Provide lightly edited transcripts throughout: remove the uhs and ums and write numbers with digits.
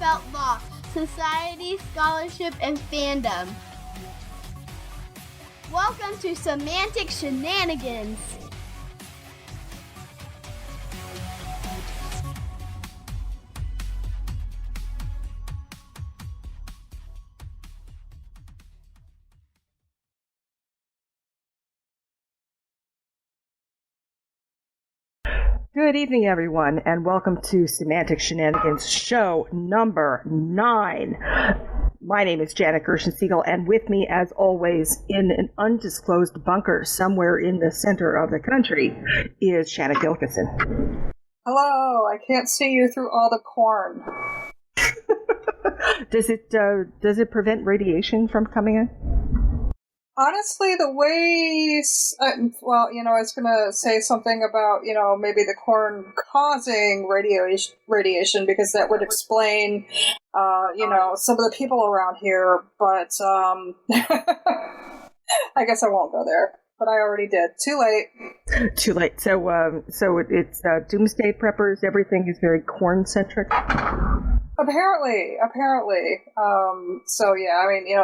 heartfelt law, society, scholarship, and fandom. Welcome to Semantic Shenanigans. Good evening, everyone, and welcome to Semantic Shenanigans, show number 9. My name is Janet Gershensiegel, and with me, as always, in an undisclosed bunker somewhere in the center of the country, is Shanna Gilkison. Hello, I can't see you through all the corn. Does it prevent radiation from coming in? Honestly, the way, I was going to say something about, maybe the corn causing radiation, because that would explain, some of the people around here, but I guess I won't go there. But I already did. Too late. Too late. So it's doomsday preppers. Everything is very corn-centric. Apparently.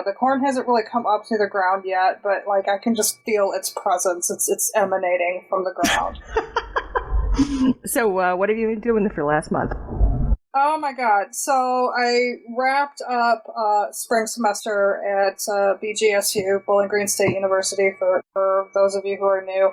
The corn hasn't really come up through the ground yet, but I can just feel its presence. It's emanating from the ground. So what have you been doing for the last month? Oh my god. So I wrapped up spring semester at BGSU, Bowling Green State University, for those of you who are new.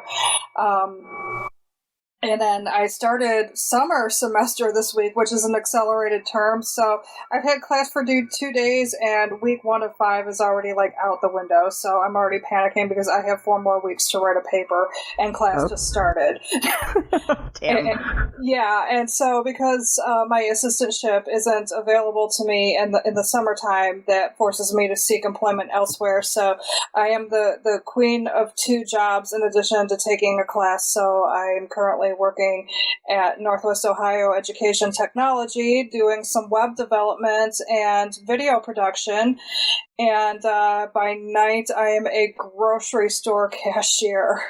And then I started summer semester this week, which is an accelerated term. So I've had class for 2 days, and week 1 of 5 is already out the window. So I'm already panicking because I have 4 more weeks to write a paper, and class just started. Damn. And so because my assistantship isn't available to me in the summertime, that forces me to seek employment elsewhere. So I am the queen of 2 jobs in addition to taking a class. So I am currently working at Northwest Ohio Education Technology, doing some web development and video production. And by night, I am a grocery store cashier.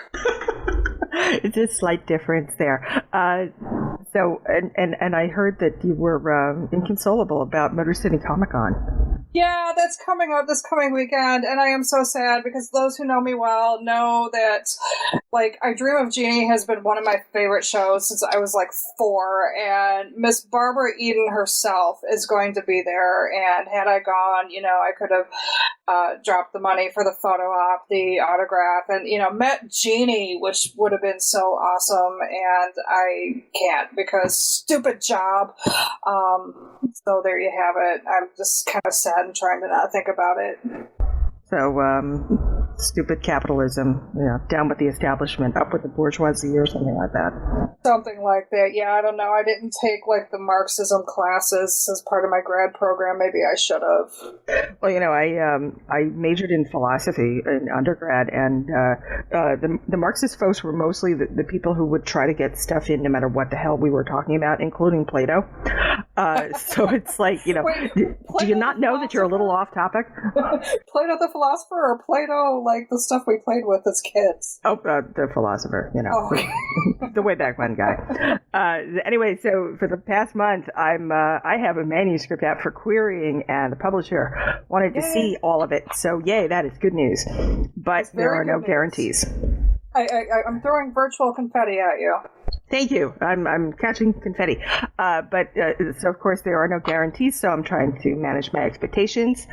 It's a slight difference there. So I heard that you were inconsolable about Motor City Comic Con. Yeah, that's coming up this coming weekend, and I am so sad because those who know me well know that, I Dream of Jeannie has been one of my favorite shows since I was 4, and Miss Barbara Eden herself is going to be there, and had I gone, I could have dropped the money for the photo op, the autograph, and, met Jeannie, which would have been so awesome, and I can't because stupid job. So there you have it. I'm just kind of sad and trying to not think about it. So, stupid capitalism, down with the establishment, up with the bourgeoisie, or something like that. Something like that, yeah, I don't know. I didn't take, the Marxism classes as part of my grad program. Maybe I should have. Well, I majored in philosophy in undergrad, and the Marxist folks were mostly the people who would try to get stuff in no matter what the hell we were talking about, including Plato. So it's Wait, do you not know that you're a little off topic? Plato the philosopher, or Plato the stuff we played with as kids? Oh, the philosopher, Oh. the way back when guy. Anyway, so for the past month, I have a manuscript out for querying, and the publisher wanted to see all of it. So yay, that is good news. But there are no guarantees. I'm throwing virtual confetti at you. Thank you. I'm catching confetti. So of course there are no guarantees, so I'm trying to manage my expectations.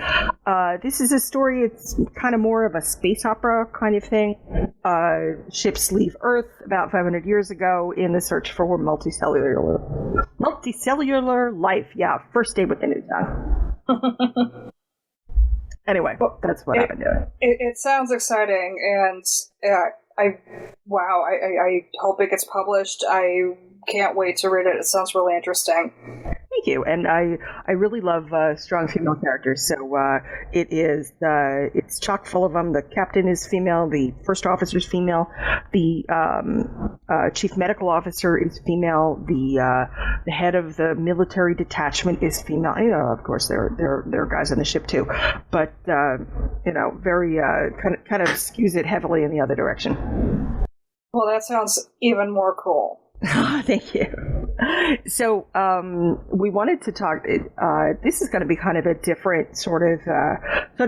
This is a story, it's kind of more of a space opera kind of thing. Ships leave Earth about 500 years ago in the search for multicellular life. Yeah, first day with the new tongue. Anyway, that's what I've been doing. It sounds exciting, and I hope it gets published. I can't wait to read it. It sounds really interesting. Thank you. And I really love strong female characters. So it's chock full of them. The captain is female. The first officer is female. The chief medical officer is female. The head of the military detachment is female. Of course, there are guys on the ship too, but very kind of skews it heavily in the other direction. Well, that sounds even more cool. Thank you. So we wanted to talk. This is going to be kind of a different sort of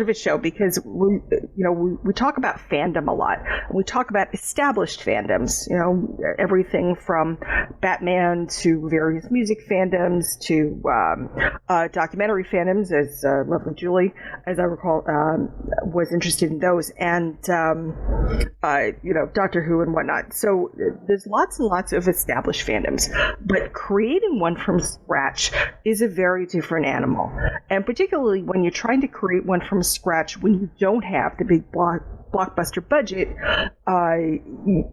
a show because we talk about fandom a lot. We talk about established fandoms. Everything from Batman to various music fandoms to documentary fandoms, as lovely Julie, as I recall, was interested in those, and Doctor Who and whatnot. So there's lots and lots of established fandoms, but creating one from scratch is a very different animal, and particularly when you're trying to create one from scratch when you don't have the big blockbuster budget,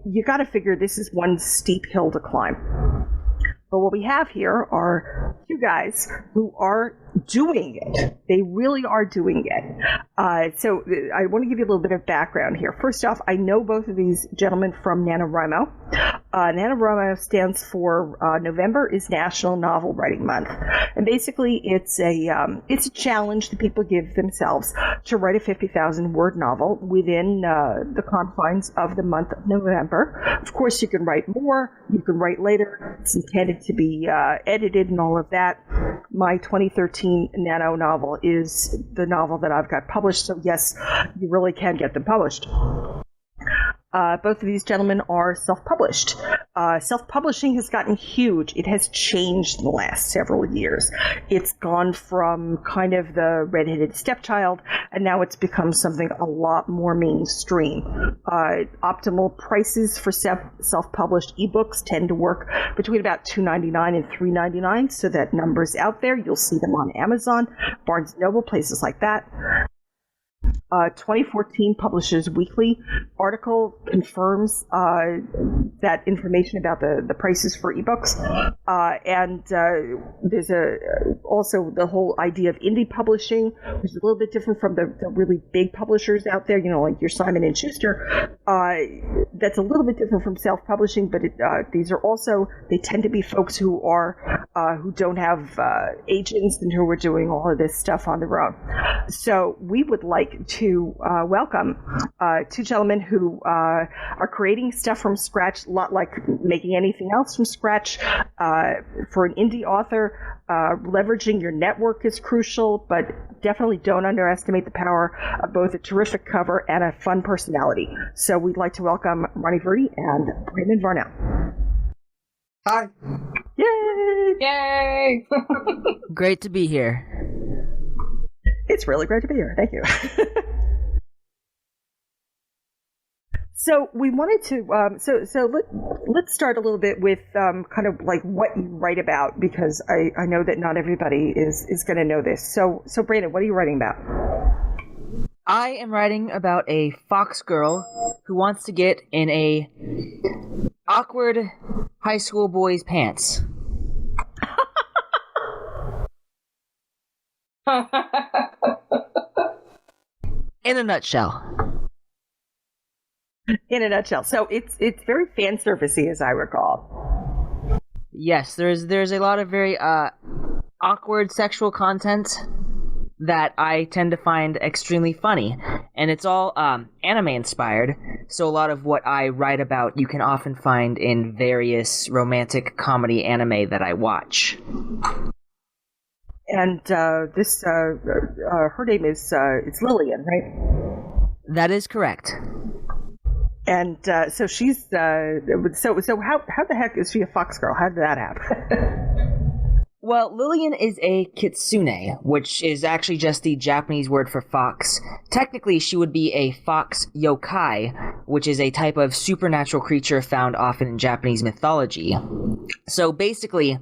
you got to figure this is one steep hill to climb. But what we have here are two guys who are doing it. They really are doing it. So I want to give you a little bit of background here. First off, I know both of these gentlemen from NaNoWriMo. NaNoWriMo stands for November is National Novel Writing Month. And basically it's a challenge that people give themselves to write a 50,000 word novel within the confines of the month of November. Of course, you can write more, you can write later. It's intended to be edited and all of that. My 2013 Nano novel is the novel that I've got published, so yes, you really can get them published. Both of these gentlemen are self-published. Self-publishing has gotten huge. It has changed in the last several years. It's gone from kind of the red-headed stepchild, and now it's become something a lot more mainstream. Optimal prices for self-published ebooks tend to work between about $2.99 and $3.99, so that number's out there. You'll see them on Amazon, Barnes & Noble, places like that. 2014 Publishers Weekly article confirms that information about the prices for ebooks. And there's also the whole idea of indie publishing, which is a little bit different from the really big publishers out there, like your Simon & Schuster. That's a little bit different from self-publishing, but these are also, they tend to be folks who don't have agents and who are doing all of this stuff on their own. So we would like to welcome two gentlemen who are creating stuff from scratch, a lot like making anything else from scratch. For an indie author, leveraging your network is crucial, but definitely don't underestimate the power of both a terrific cover and a fun personality. So we'd like to welcome Ronnie Verdi and Brandon Varnell. Hi. Yay! Yay! Great to be here. It's really great to be here. Thank you. So we wanted to, let's start a little bit with kind of like what you write about, because I know that not everybody is going to know this. So Brandon, what are you writing about? I am writing about a fox girl who wants to get in a awkward high school boy's pants. In a nutshell. In a nutshell. So it's very fan servicey, as I recall. Yes, there's a lot of very awkward sexual content that I tend to find extremely funny, and it's all anime inspired. So a lot of what I write about you can often find in various romantic comedy anime that I watch. And this her name is it's Lillian, right? That is correct. And so she's so how the heck is she a fox girl? How did that happen? Well, Lillian is a kitsune, which is actually just the Japanese word for fox. Technically, she would be a fox yokai, which is a type of supernatural creature found often in Japanese mythology. So basically,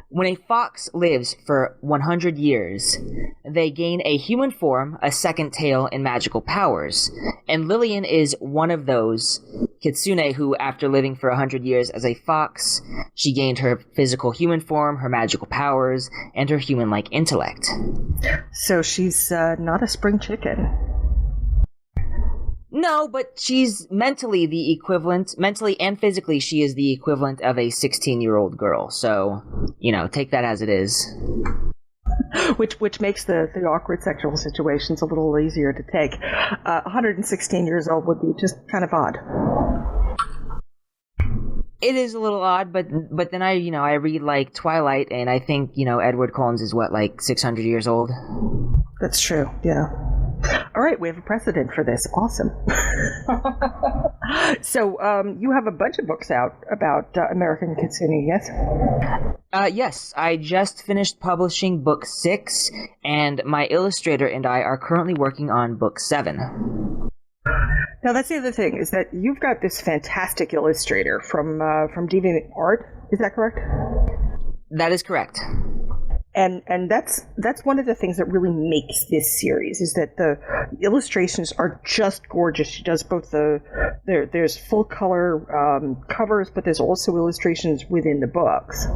when a fox lives for 100 years, they gain a human form, a second tail, and magical powers. And Lillian is one of those kitsune who, after living for 100 years as a fox, she gained her physical human form, her magical powers, and her human-like intellect. So she's not a spring chicken. No, but she's mentally and physically, she is the equivalent of a 16-year-old girl. So, take that as it is. Which makes the awkward sexual situations a little easier to take. 116 years old would be just kind of odd. It is a little odd, but then I read like Twilight, and I think Edward Collins is like 600 years old. That's true. Yeah. All right, we have a precedent for this. Awesome. So, you have a bunch of books out about American Kitsune, yes? Yes, I just finished publishing book 6, and my illustrator and I are currently working on book 7. Now, that's the other thing, is that you've got this fantastic illustrator from Deviant Art. Is that correct? That is correct. And that's one of the things that really makes this series, is that the illustrations are just gorgeous. She does both there's full color covers, but there's also illustrations within the books.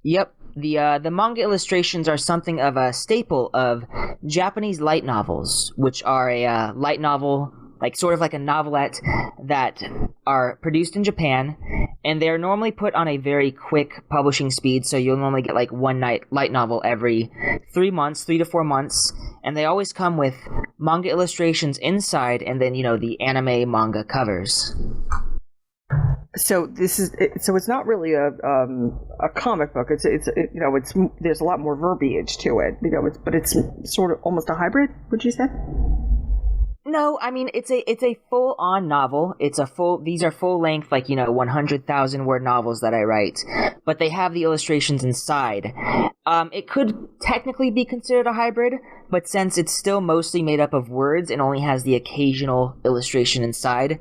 Yep. The manga illustrations are something of a staple of Japanese light novels, which are a light novel, like sort of like a novelette, that are produced in Japan, and they're normally put on a very quick publishing speed, so you'll normally get like one light novel every 3 to 4 months, and they always come with manga illustrations inside, and then the anime manga covers. So it's not really a comic book. It's there's a lot more verbiage to it. But it's sort of almost a hybrid. Would you say? No, I mean it's a full on novel. These are full length, 100,000 word novels that I write, but they have the illustrations inside. It could technically be considered a hybrid, but since it's still mostly made up of words and only has the occasional illustration inside,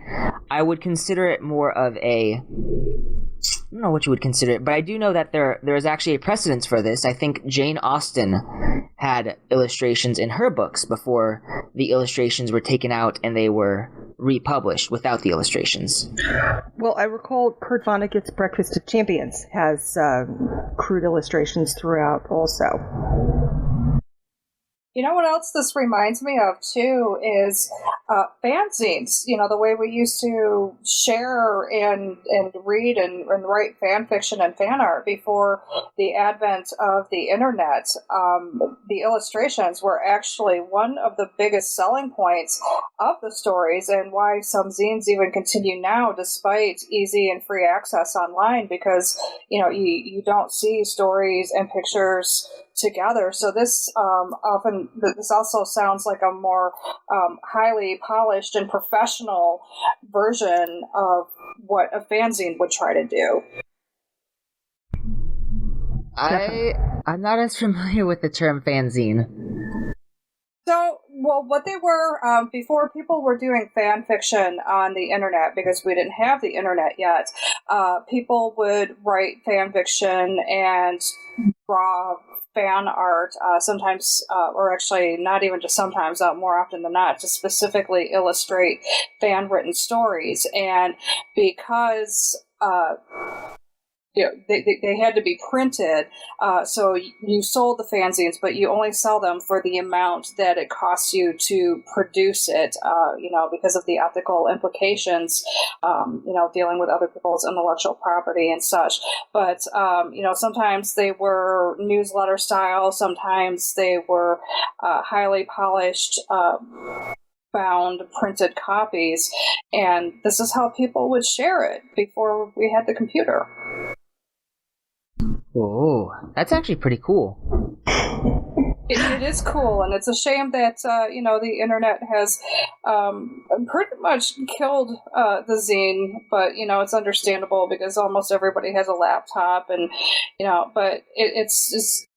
I would consider it more of I don't know what you would consider it, but I do know that there is actually a precedence for this. I think Jane Austen had illustrations in her books before the illustrations were taken out and they were republished without the illustrations. Well, I recall Kurt Vonnegut's Breakfast of Champions has crude illustrations throughout also. You know what else this reminds me of, too, is fanzines. The way we used to share and read and write fan fiction and fan art before the advent of the internet. The illustrations were actually one of the biggest selling points of the stories, and why some zines even continue now despite easy and free access online, because you don't see stories and pictures together. So this also sounds like a more highly polished and professional version of what a fanzine would try to do. I'm not as familiar with the term fanzine. So, well, what they were, before people were doing fan fiction on the internet, because we didn't have the internet yet, people would write fan fiction and draw fan art, sometimes, or actually not even just sometimes, more often than not, to specifically illustrate fan-written stories. And because they had to be printed, so you sold the fanzines, but you only sell them for the amount that it costs you to produce it, because of the ethical implications, dealing with other people's intellectual property and such. But, sometimes they were newsletter style, sometimes they were highly polished, bound printed copies, and this is how people would share it before we had the computer. Oh, that's actually pretty cool. It is cool, and it's a shame that the internet has pretty much killed the zine. But it's understandable because almost everybody has a laptop, and but it's just.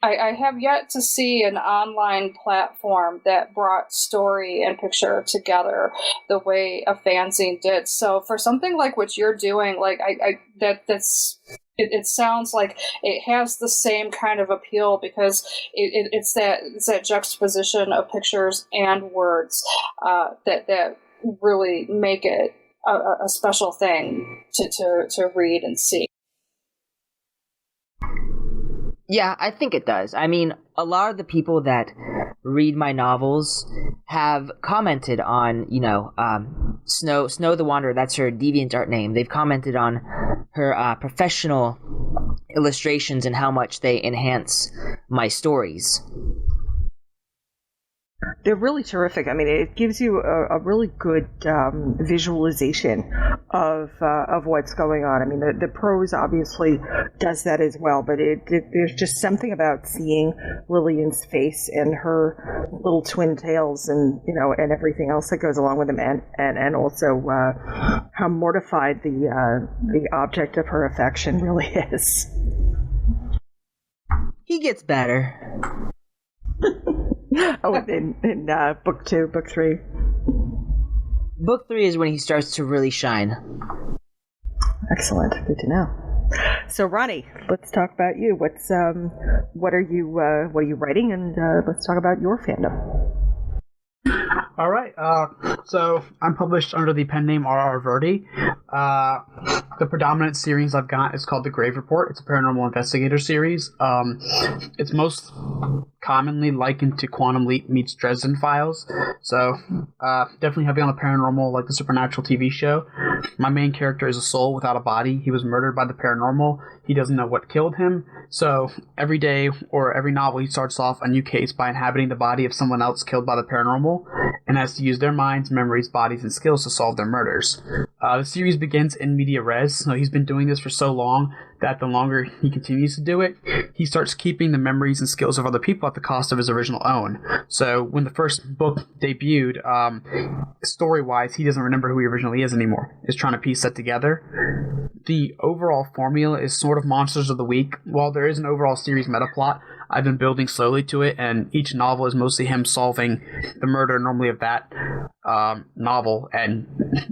I have yet to see an online platform that brought story and picture together the way a fanzine did. So for something like what you're doing, it sounds like it has the same kind of appeal, because it's that juxtaposition of pictures and words that really make it a special thing to read and see. Yeah, I think it does. I mean, a lot of the people that read my novels have commented on, Snow the Wanderer, that's her Deviant Art name. They've commented on her professional illustrations and how much they enhance my stories. They're really terrific. I mean, it gives you a really good visualization of what's going on. I mean, the prose obviously does that as well, but there's just something about seeing Lillian's face and her little twin tails, and and everything else that goes along with them, and also how mortified the object of her affection really is. He gets better. Oh, in book 2, book 3. Book 3 is when he starts to really shine. Excellent. Good to know. So, Ronnie, let's talk about you. What are you writing? And let's talk about your fandom. All right. So I'm published under the pen name R.R. Verdi. The predominant series I've got is called The Grave Report. It's a paranormal investigator series. It's most commonly likened to Quantum Leap meets Dresden Files. So definitely heavy on the paranormal, like the Supernatural TV show. My main character is a soul without a body. He was murdered by the paranormal. He doesn't know what killed him. So every day or every novel, he starts off a new case by inhabiting the body of someone else killed by the paranormal, and has to use their minds, memories, bodies, and skills to solve their murders. The series begins in media res, so he's been doing this for so long that the longer he continues to do it, he starts keeping the memories and skills of other people at the cost of his original own. So when the first book debuted, story-wise, he doesn't remember who he originally is anymore. He's trying to piece that together. The overall formula is sort of Monsters of the Week. While there is an overall series meta plot, I've been building slowly to it, and each novel is mostly him solving the murder normally of that novel. And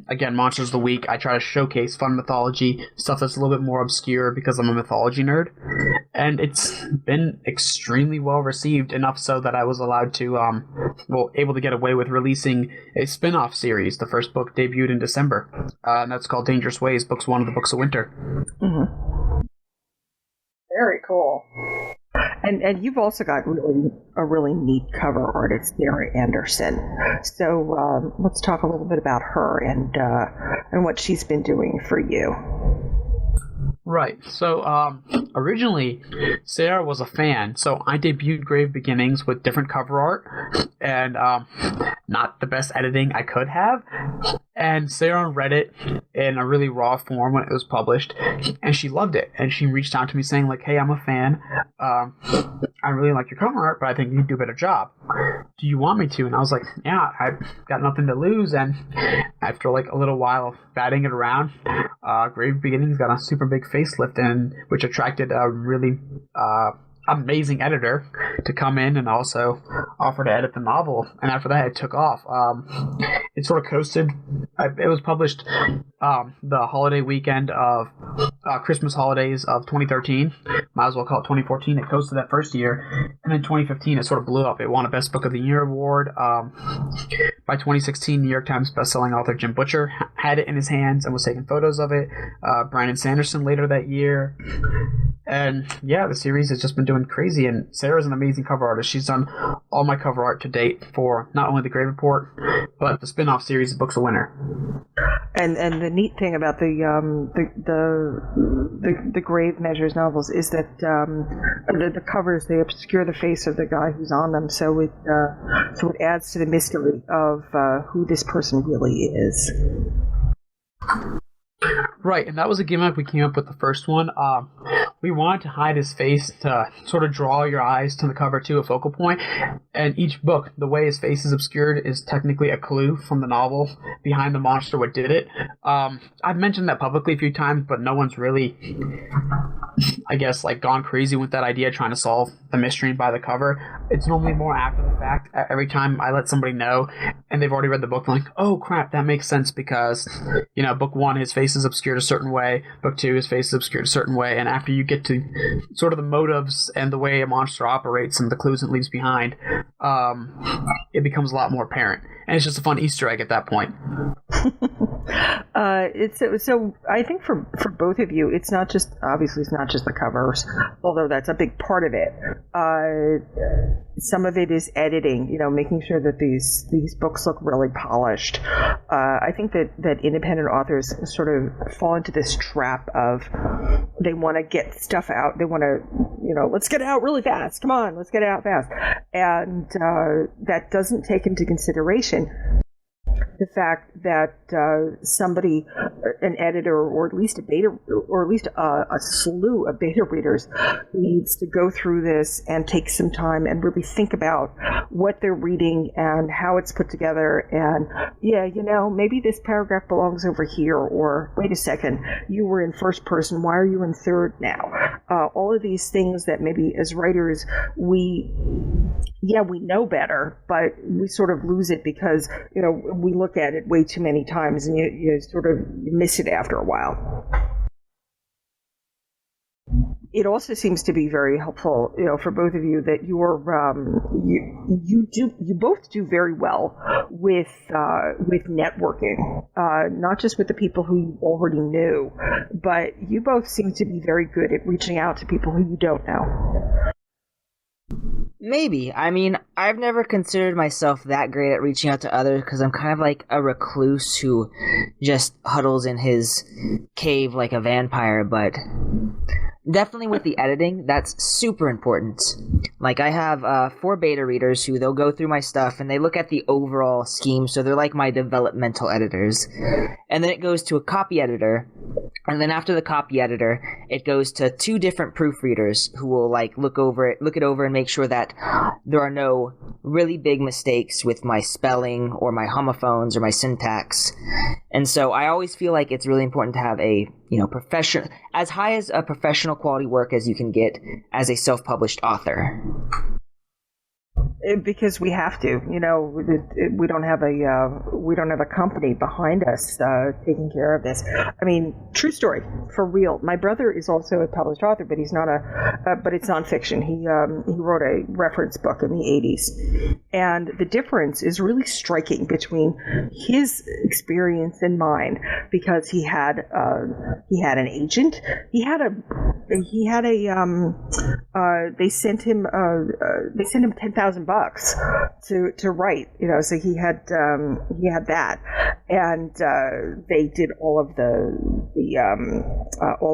again, Monsters of the Week, I try to showcase fun mythology, stuff that's a little bit more obscure because I'm a mythology nerd. And it's been extremely well received, enough so that I was allowed to, able to get away with releasing a spin-off series. The first book debuted in December, and that's called Dangerous Ways, Books 1 of the Books of Winter. Mm-hmm. Very cool. And you've also got a really neat cover artist, Sarah Anderson. So let's talk a little bit about her and what she's been doing for you. Right. So originally, Sarah was a fan. So I debuted Grave Beginnings with different cover art and not the best editing I could have. And Sarah read it in a really raw form when it was published, and she loved it. And she reached out to me saying, like, hey, I'm a fan. I really like your cover art, but I think you can do a better job. Do you want me to? And I was like, yeah, I've got nothing to lose. And after like a little while of batting it around, Grave Beginnings got a super big facelift, and which attracted a really amazing editor to come in and also offer to edit the novel. And after that, it took off. It sort of coasted. It was published the holiday weekend of Christmas holidays of 2013. Might as well call it 2014. It coasted that first year. And then 2015, it sort of blew up. It won a Best Book of the Year award. By 2016, New York Times bestselling author Jim Butcher had it in his hands and was taking photos of it. Brandon Sanderson later that year. And yeah, the series has just been doing crazy, and Sarah's an amazing cover artist. She's done all my cover art to date for not only the Grave Report, but the spin-off series, Books of Winter. And the neat thing about the Grave Measures novels is that the covers, they obscure the face of the guy who's on them, so it adds to the mystery of who this person really is. Right, and that was a gimmick we came up with the first one. We wanted to hide his face to sort of draw your eyes to the cover to a focal point. And each book, the way his face is obscured is technically a clue from the novel behind the monster what did it. I've mentioned that publicly a few times, but no one's really, I guess, like gone crazy with that idea, trying to solve the mystery by the cover. It's normally more after the fact. Every time I let somebody know and they've already read the book, I'm like, oh crap, that makes sense because, book 1, his face is obscured a certain way. Book 2, his face is obscured a certain way. And after you get to sort of the motives and the way a monster operates and the clues it leaves behind, it becomes a lot more apparent. And it's just a fun Easter egg at that point. So I think for both of you, it's not just the covers, although that's a big part of it. Some of it is editing, making sure that these books look really polished. I think that independent authors sort of fall into this trap of They want to get stuff out. They want to, let's get it out really fast. Come on, let's get it out fast. And that doesn't take into consideration the fact that somebody, an editor, or at least a slew of beta readers, needs to go through this and take some time and really think about what they're reading and how it's put together. And maybe this paragraph belongs over here, or wait a second, you were in first person, why are you in third now? All of these things that maybe as writers we know better, but we sort of lose it because we look at it way too many times, and you sort of miss it after a while. It also seems to be very helpful, for both of you, that you both do very well with networking, not just with the people who you already knew, but you both seem to be very good at reaching out to people who you don't know. Maybe. I mean, I've never considered myself that great at reaching out to others because I'm kind of like a recluse who just huddles in his cave like a vampire, but definitely with the editing, that's super important. Like, I have 4 beta readers who they'll go through my stuff and they look at the overall scheme, so they're like my developmental editors. And then it goes to a copy editor, and then after the copy editor, it goes to 2 different proofreaders who will like look it over and make sure that there are no really big mistakes with my spelling or my homophones or my syntax. And so I always feel like it's really important to have a professional, as high as a professional quality work as you can get as a self-published author. Because we have to, we don't have a company behind us taking care of this. I mean, true story, for real. My brother is also a published author, but he's not but it's nonfiction. He wrote a reference book in the 80s, and the difference is really striking between his experience and mine, because he had an agent. They sent him $10,000 to write, so he had that, and they did all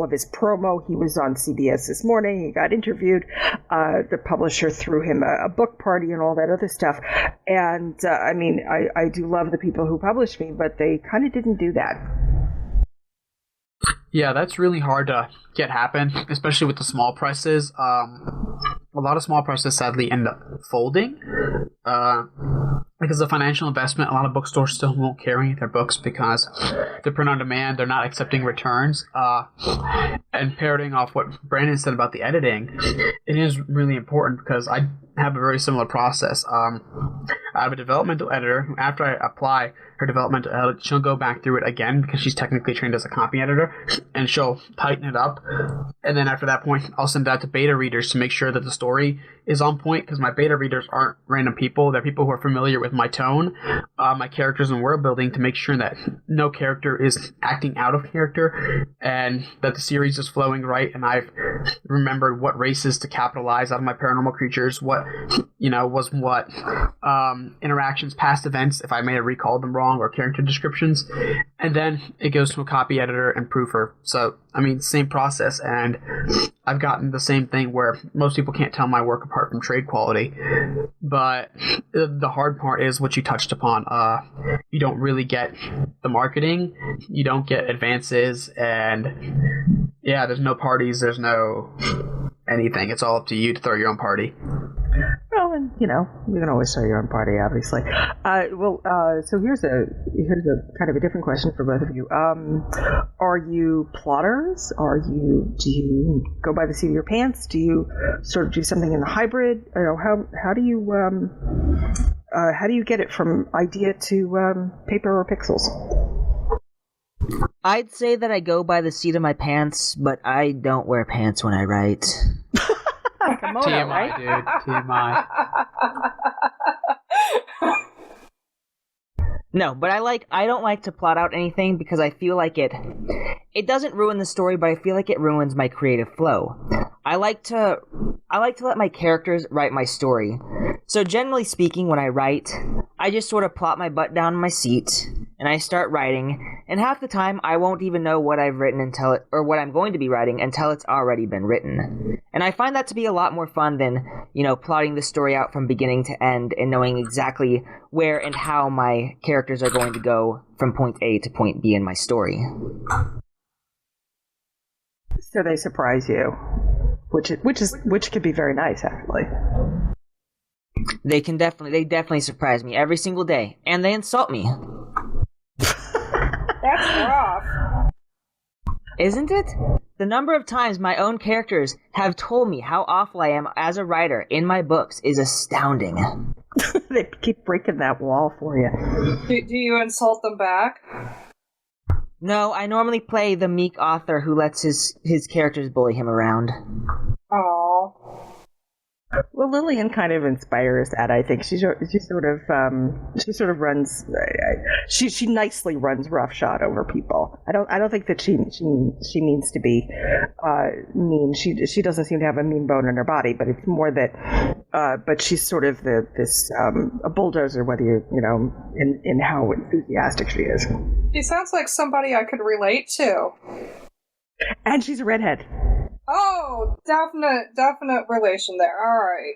of his promo. He was on CBS This Morning. He got interviewed. The publisher threw him a book party and all that other stuff. And I do love the people who published me, but they kind of didn't do that. Yeah, that's really hard to get happen, especially with the small presses. A lot of small presses sadly end up folding because of financial investment. A lot of bookstores still won't carry their books because they're print on demand. They're not accepting returns. And parroting off what Brandon said about the editing, it is really important because I have a very similar process. I have a developmental editor who, after I apply her developmental edit, she'll go back through it again because she's technically trained as a copy editor, and she'll tighten it up. And then after that point, I'll send that to beta readers to make sure that the story is on point, because my beta readers aren't random people. They're people who are familiar with my tone, my characters and world building, to make sure that no character is acting out of character and that the series is flowing right. And I've remembered what races to capitalize out of my paranormal creatures, what was what interactions, past events, if I may have recalled them wrong, or character descriptions. And then it goes to a copy editor and proofer. So, same process. And I've gotten the same thing where most people can't tell my work apart from trade quality. But the hard part is what you touched upon. You don't really get the marketing. You don't get advances. And yeah, there's no parties. There's no anything. It's all up to you to throw your own party. Well, and you can always throw your own party, obviously. So here's a kind of a different question for both of you. Are you plotters? Do you go by the seat of your pants? Do you sort of do something in the hybrid? How do you get it from idea to paper or pixels? I'd say that I go by the seat of my pants, but I don't wear pants when I write. Kimono, TMI, right? dude. TMI. No, but I don't like to plot out anything because I feel like it doesn't ruin the story, but I feel like it ruins my creative flow. I like to let my characters write my story. So generally speaking, when I write, I just sort of plop my butt down in my seat and I start writing, And half the time, I won't even know what I've written or what I'm going to be writing until it's already been written. And I find that to be a lot more fun than, plotting the story out from beginning to end and knowing exactly where and how my characters are going to go from point A to point B in my story. So they surprise you, which could be very nice, actually. They definitely surprise me every single day, and they insult me. That's rough. Isn't it? The number of times my own characters have told me how awful I am as a writer in my books is astounding. They keep breaking that wall for you. Do you insult them back? No, I normally play the meek author who lets his characters bully him around. Oh. Well, Lillian kind of inspires that. I think she sort of runs. She nicely runs roughshod over people. I don't think that she means to be mean. She doesn't seem to have a mean bone in her body, but it's more that. But she's sort of a bulldozer, whether in how enthusiastic she is. She sounds like somebody I could relate to. And she's a redhead. Oh, definite relation there. All right.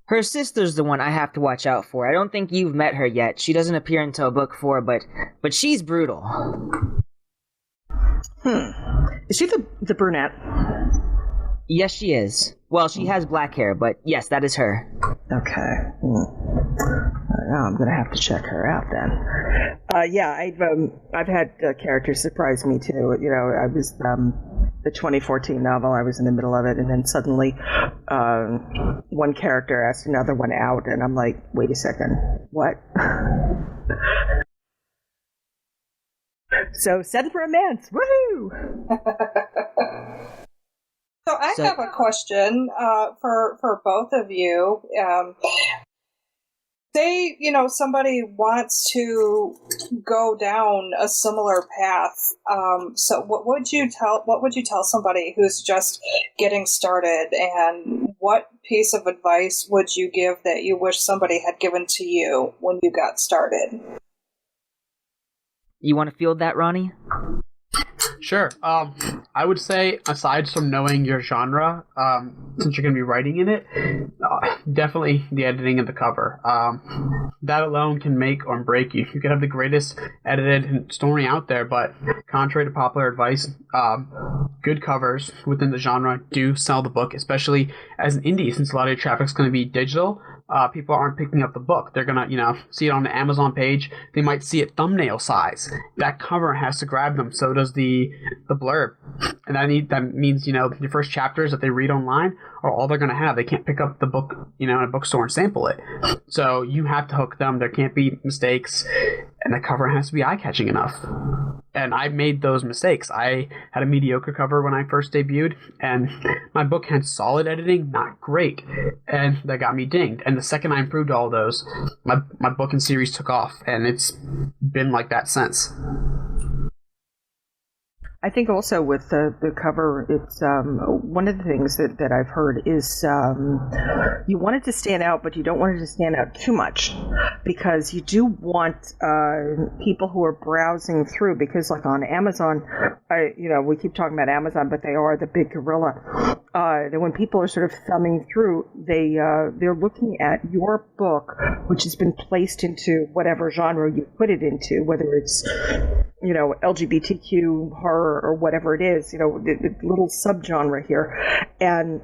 Her sister's the one I have to watch out for. I don't think you've met her yet. She doesn't appear until book 4, but she's brutal. Is she the brunette? Yes, she is. Well, she has black hair, but yes, that is her. Okay. Now I'm gonna have to check her out then. Yeah, I've had characters surprise me too. I was the 2014 novel. I was in the middle of it, and then suddenly one character asked another one out, and I'm like, wait a second, what? So send romance, woohoo! So I have a question for both of you. Say, somebody wants to go down a similar path. So what would you tell somebody who's just getting started, and what piece of advice would you give that you wish somebody had given to you when you got started? You want to field that, Ronnie? Sure. I would say, aside from knowing your genre, since you're going to be writing in it, definitely the editing of the cover. That alone can make or break you. You can have the greatest edited story out there, but contrary to popular advice, good covers within the genre do sell the book, especially as an indie, since a lot of your traffic's going to be digital. People aren't picking up the book. They're gonna, see it on the Amazon page. They might see it thumbnail size. That cover has to grab them. So does the blurb, and that means your first chapters that they read online are all they're gonna have. They can't pick up the book, in a bookstore and sample it. So you have to hook them. There can't be mistakes, and the cover has to be eye-catching enough. And I made those mistakes. I had a mediocre cover when I first debuted, and my book had solid editing, not great, and that got me dinged. And the second I improved all those, my book and series took off, and it's been like that since. I think also with the cover, it's one of the things that I've heard is you want it to stand out, but you don't want it to stand out too much, because you do want people who are browsing through, because like on Amazon, we keep talking about Amazon, but they are the big gorilla. That when people are sort of thumbing through, they're looking at your book, which has been placed into whatever genre you put it into, whether it's LGBTQ, horror, or whatever it is, the little subgenre here. And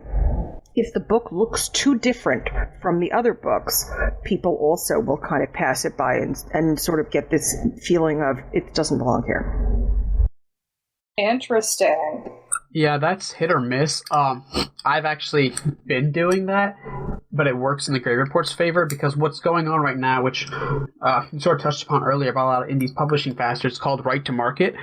if the book looks too different from the other books, people also will kind of pass it by and sort of get this feeling of it doesn't belong here. Interesting. Yeah, that's hit or miss. I've actually been doing that, but it works in the Grey Report's favor, because what's going on right now, which you sort of touched upon earlier about a lot of indies publishing faster, it's called right to market.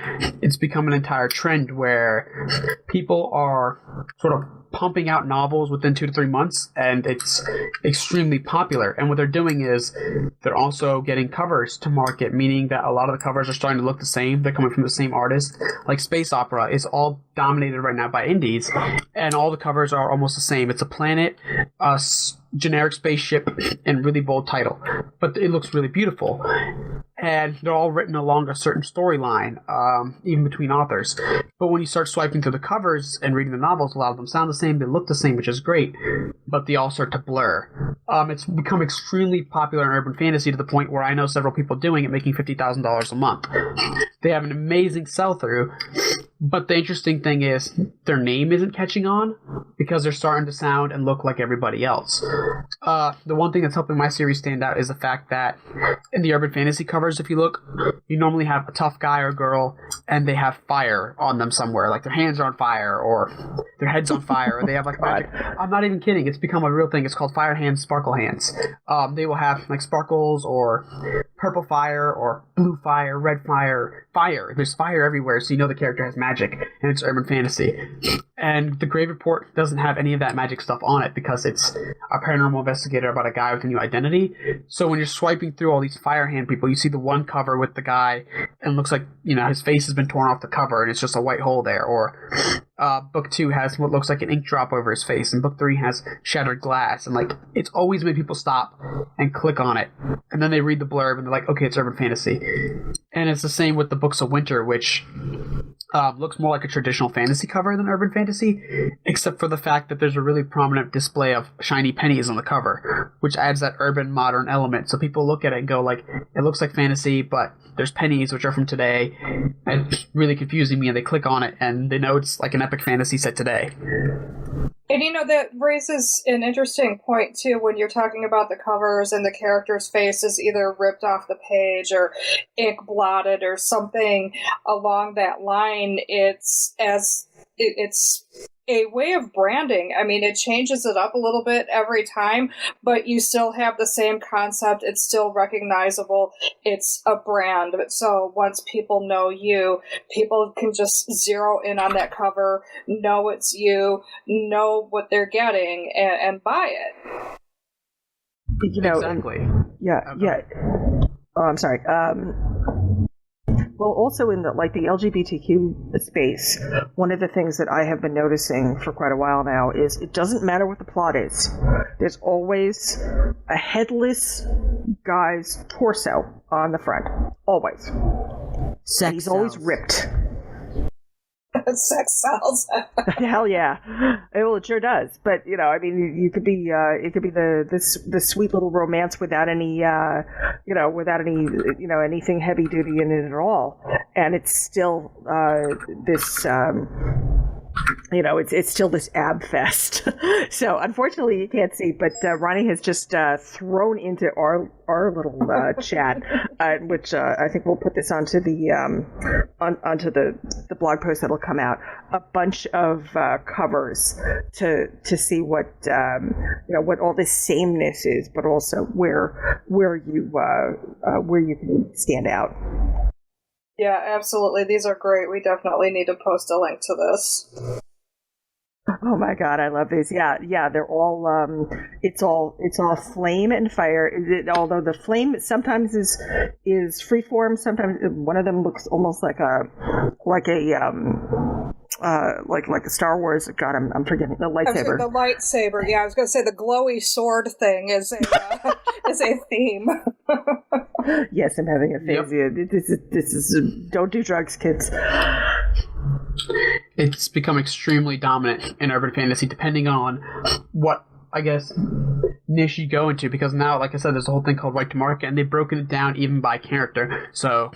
It's become an entire trend where people are sort of pumping out novels within 2 to 3 months, and it's extremely popular. And what they're doing is they're also getting covers to market, meaning that a lot of the covers are starting to look the same. They're coming from the same artist. Like space opera is all dominated right now by indies, and all the covers are almost the same. It's a planet, a generic spaceship, and really bold title, but it looks really beautiful. and they're all written along a certain storyline, even between authors. But when you start swiping through the covers and reading the novels, a lot of them sound the same, they look the same, which is great, but they all start to blur. It's become extremely popular in urban fantasy to the point where I know several people doing it, making $50,000 a month. They have an amazing sell-through, but the interesting thing is their name isn't catching on because they're starting to sound and look like everybody else. The one thing that's helping my series stand out is the fact that in the urban fantasy covers, if you look, you normally have a tough guy or girl and they have fire on them somewhere, like their hands are on fire or their head's on fire or they have like magic. I'm not even kidding, it's become a real thing. It's called fire hands, sparkle hands. They will have like sparkles or purple fire or blue fire, red fire. There's fire everywhere, so you know the character has magic, and it's urban fantasy. And the Grave Report doesn't have any of that magic stuff on it because it's a paranormal investigator about a guy with a new identity. So when you're swiping through all these fire hand people, you see the one cover with the guy and it looks like, you know, his face has been torn off the cover and it's just a white hole there. Or book 2 has what looks like an ink drop over his face, and book 3 has shattered glass. And like, it's always made people stop and click on it, and then they read the blurb and they're like, okay, it's urban fantasy. And it's the same with the Books of Winter, which looks more like a traditional fantasy cover than urban fantasy, except for the fact that there's a really prominent display of shiny pennies on the cover, which adds that urban modern element. So people look at it and go like, it looks like fantasy, but there's pennies which are from today, and it's really confusing me, and they click on it and they know it's like an epic fantasy set today. And you know, that raises an interesting point too when you're talking about the covers and the character's face is either ripped off the page or ink blotted or something along that line. It's a way of branding. I mean, it changes it up a little bit every time, but you still have the same concept. It's still recognizable. It's a brand. So once people know you, people can just zero in on that cover, know it's you, know what they're getting, and buy it. You know, exactly. Yeah. Oh, I'm sorry. Well, also in the LGBTQ space, one of the things that I have been noticing for quite a while now is it doesn't matter what the plot is. There's always a headless guy's torso on the front. Always. Sex He's always sells. ripped. Sex sells. Hell yeah. Well, it sure does. But, you know, I mean, it could be the sweet little romance without any, anything heavy duty in it at all. And it's still it's still this ab fest. So unfortunately you can't see, but Ronnie has just thrown into our little chat, which I think we'll put this onto the onto the blog post that'll come out, a bunch of covers to see what what all this sameness is, but also where you can stand out. Yeah, absolutely. These are great. We definitely need to post a link to this. Oh my God, I love these. Yeah, they're all. It's all flame and fire. Although the flame sometimes is freeform. Sometimes one of them looks almost like a Star Wars. God, I'm forgetting the lightsaber. The lightsaber. Yeah, I was going to say the glowy sword thing is a theme. Yes, I'm having aphasia. Yep. This is don't do drugs, kids. It's become extremely dominant in urban fantasy, depending on what, I guess, niche you go into, because now, like I said, there's a whole thing called right to market, and they've broken it down even by character. So,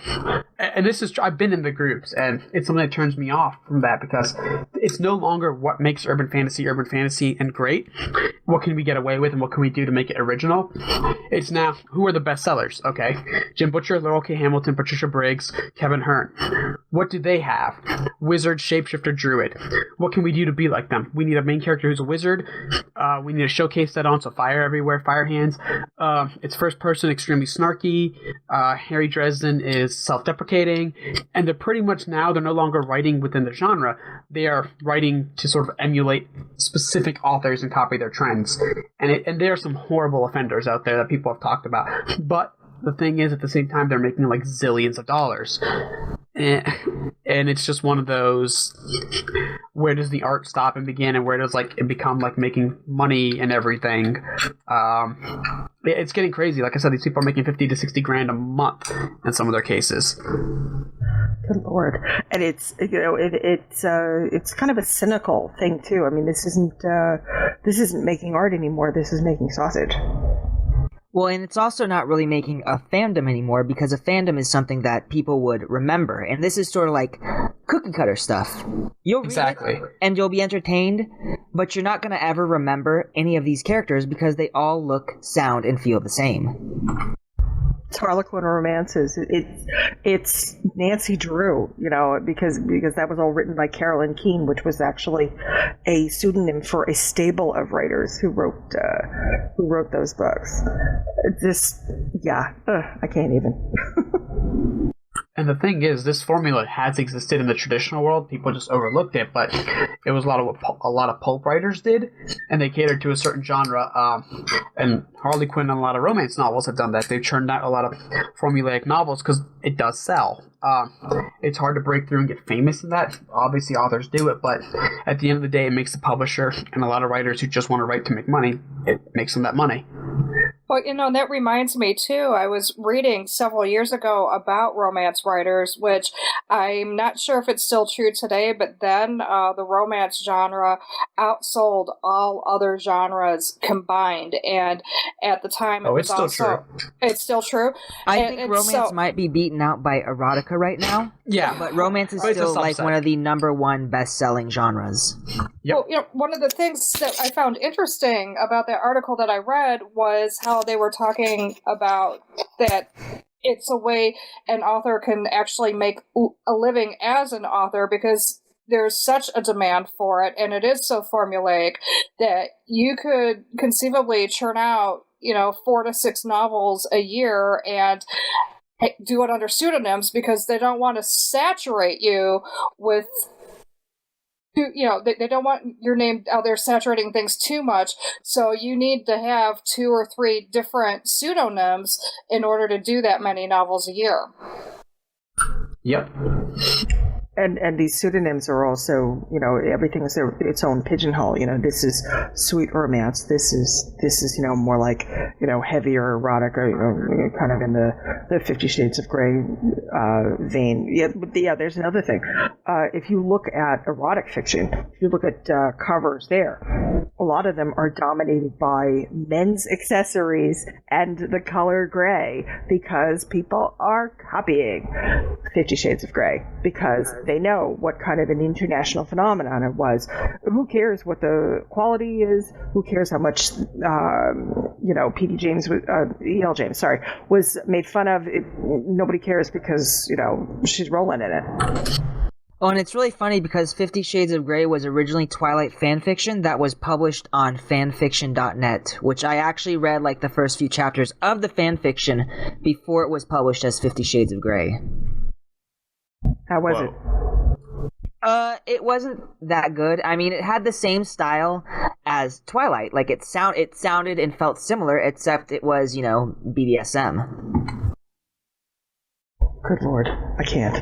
and this is, I've been in the groups, and it's something that turns me off from that, because it's no longer what makes urban fantasy and great. What can we get away with, and what can we do to make it original? It's now, who are the best sellers? Okay, Jim Butcher, Laurel K. Hamilton, Patricia Briggs, Kevin Hearn. What do they have? Wizard, shapeshifter, druid. What can we do to be like them? We need a main character who's a wizard. We need to showcase that on, so fire everywhere, fire hands. It's first person, extremely snarky. Harry Dresden is self-deprecating, and they're pretty much now, they're no longer writing within the genre. They are writing to sort of emulate specific authors and copy their trends. And there are some horrible offenders out there that people have talked about. But the thing is, at the same time, they're making like zillions of dollars. And it's just one of those, where does the art stop and begin, and where does like it become like making money and everything? It's getting crazy. Like I said, these people are making 50 to 60 grand a month in some of their cases. Good Lord. And it's it's kind of a cynical thing too. I mean, this isn't making art anymore. This is making sausage. Well, and it's also not really making a fandom anymore, because a fandom is something that people would remember. And this is sort of like cookie cutter stuff. You'll read Exactly. it and you'll be entertained, but you're not going to ever remember any of these characters because they all look, sound, and feel the same. It's Harlequin romances. It's Nancy Drew, because that was all written by Carolyn Keene, which was actually a pseudonym for a stable of writers who wrote those books. I can't even. And the thing is, this formula has existed in the traditional world. People just overlooked it, but it was a lot of what a lot of pulp writers did, and they catered to a certain genre. And Harley Quinn and a lot of romance novels have done that. They've churned out a lot of formulaic novels because it does sell. It's hard to break through and get famous in that. Obviously, authors do it, but at the end of the day, it makes the publisher and a lot of writers who just want to write to make money, it makes them that money. Well, that reminds me, too. I was reading several years ago about romance writers, which I'm not sure if it's still true today, but then the romance genre outsold all other genres combined. And at the time, it's still true. It's still true? I think romance might be beaten out by erotica right now. Yeah. But romance is still like one of the number one best-selling genres. Yep. Well, one of the things that I found interesting about that article that I read was how they were talking about that it's a way an author can actually make a living as an author, because there's such a demand for it, and it is so formulaic that you could conceivably churn out 4 to 6 novels a year and do it under pseudonyms, because they don't want to saturate you with they don't want your name out there saturating things too much, so you need to have 2 or 3 different pseudonyms in order to do that many novels a year. Yep. And these pseudonyms are also, everything is its own pigeonhole. This is sweet romance. This is more like, heavier erotica, kind of in the 50 Shades of Grey vein. Yeah, there's another thing. If you look at erotic fiction, if you look at covers there, a lot of them are dominated by men's accessories and the color gray, because people are copying 50 Shades of Grey, because they know what kind of an international phenomenon it was. Who cares what the quality is? Who cares how much, P.D. James, E.L. James, was made fun of? Nobody cares because, she's rolling in it. Oh, and it's really funny because 50 Shades of Grey was originally Twilight fanfiction that was published on fanfiction.net, which I actually read like the first few chapters of the fanfiction before it was published as 50 Shades of Grey. How was it? It wasn't that good. I mean, it had the same style as Twilight. Like, it sounded and felt similar, except it was, BDSM. Good Lord, I can't.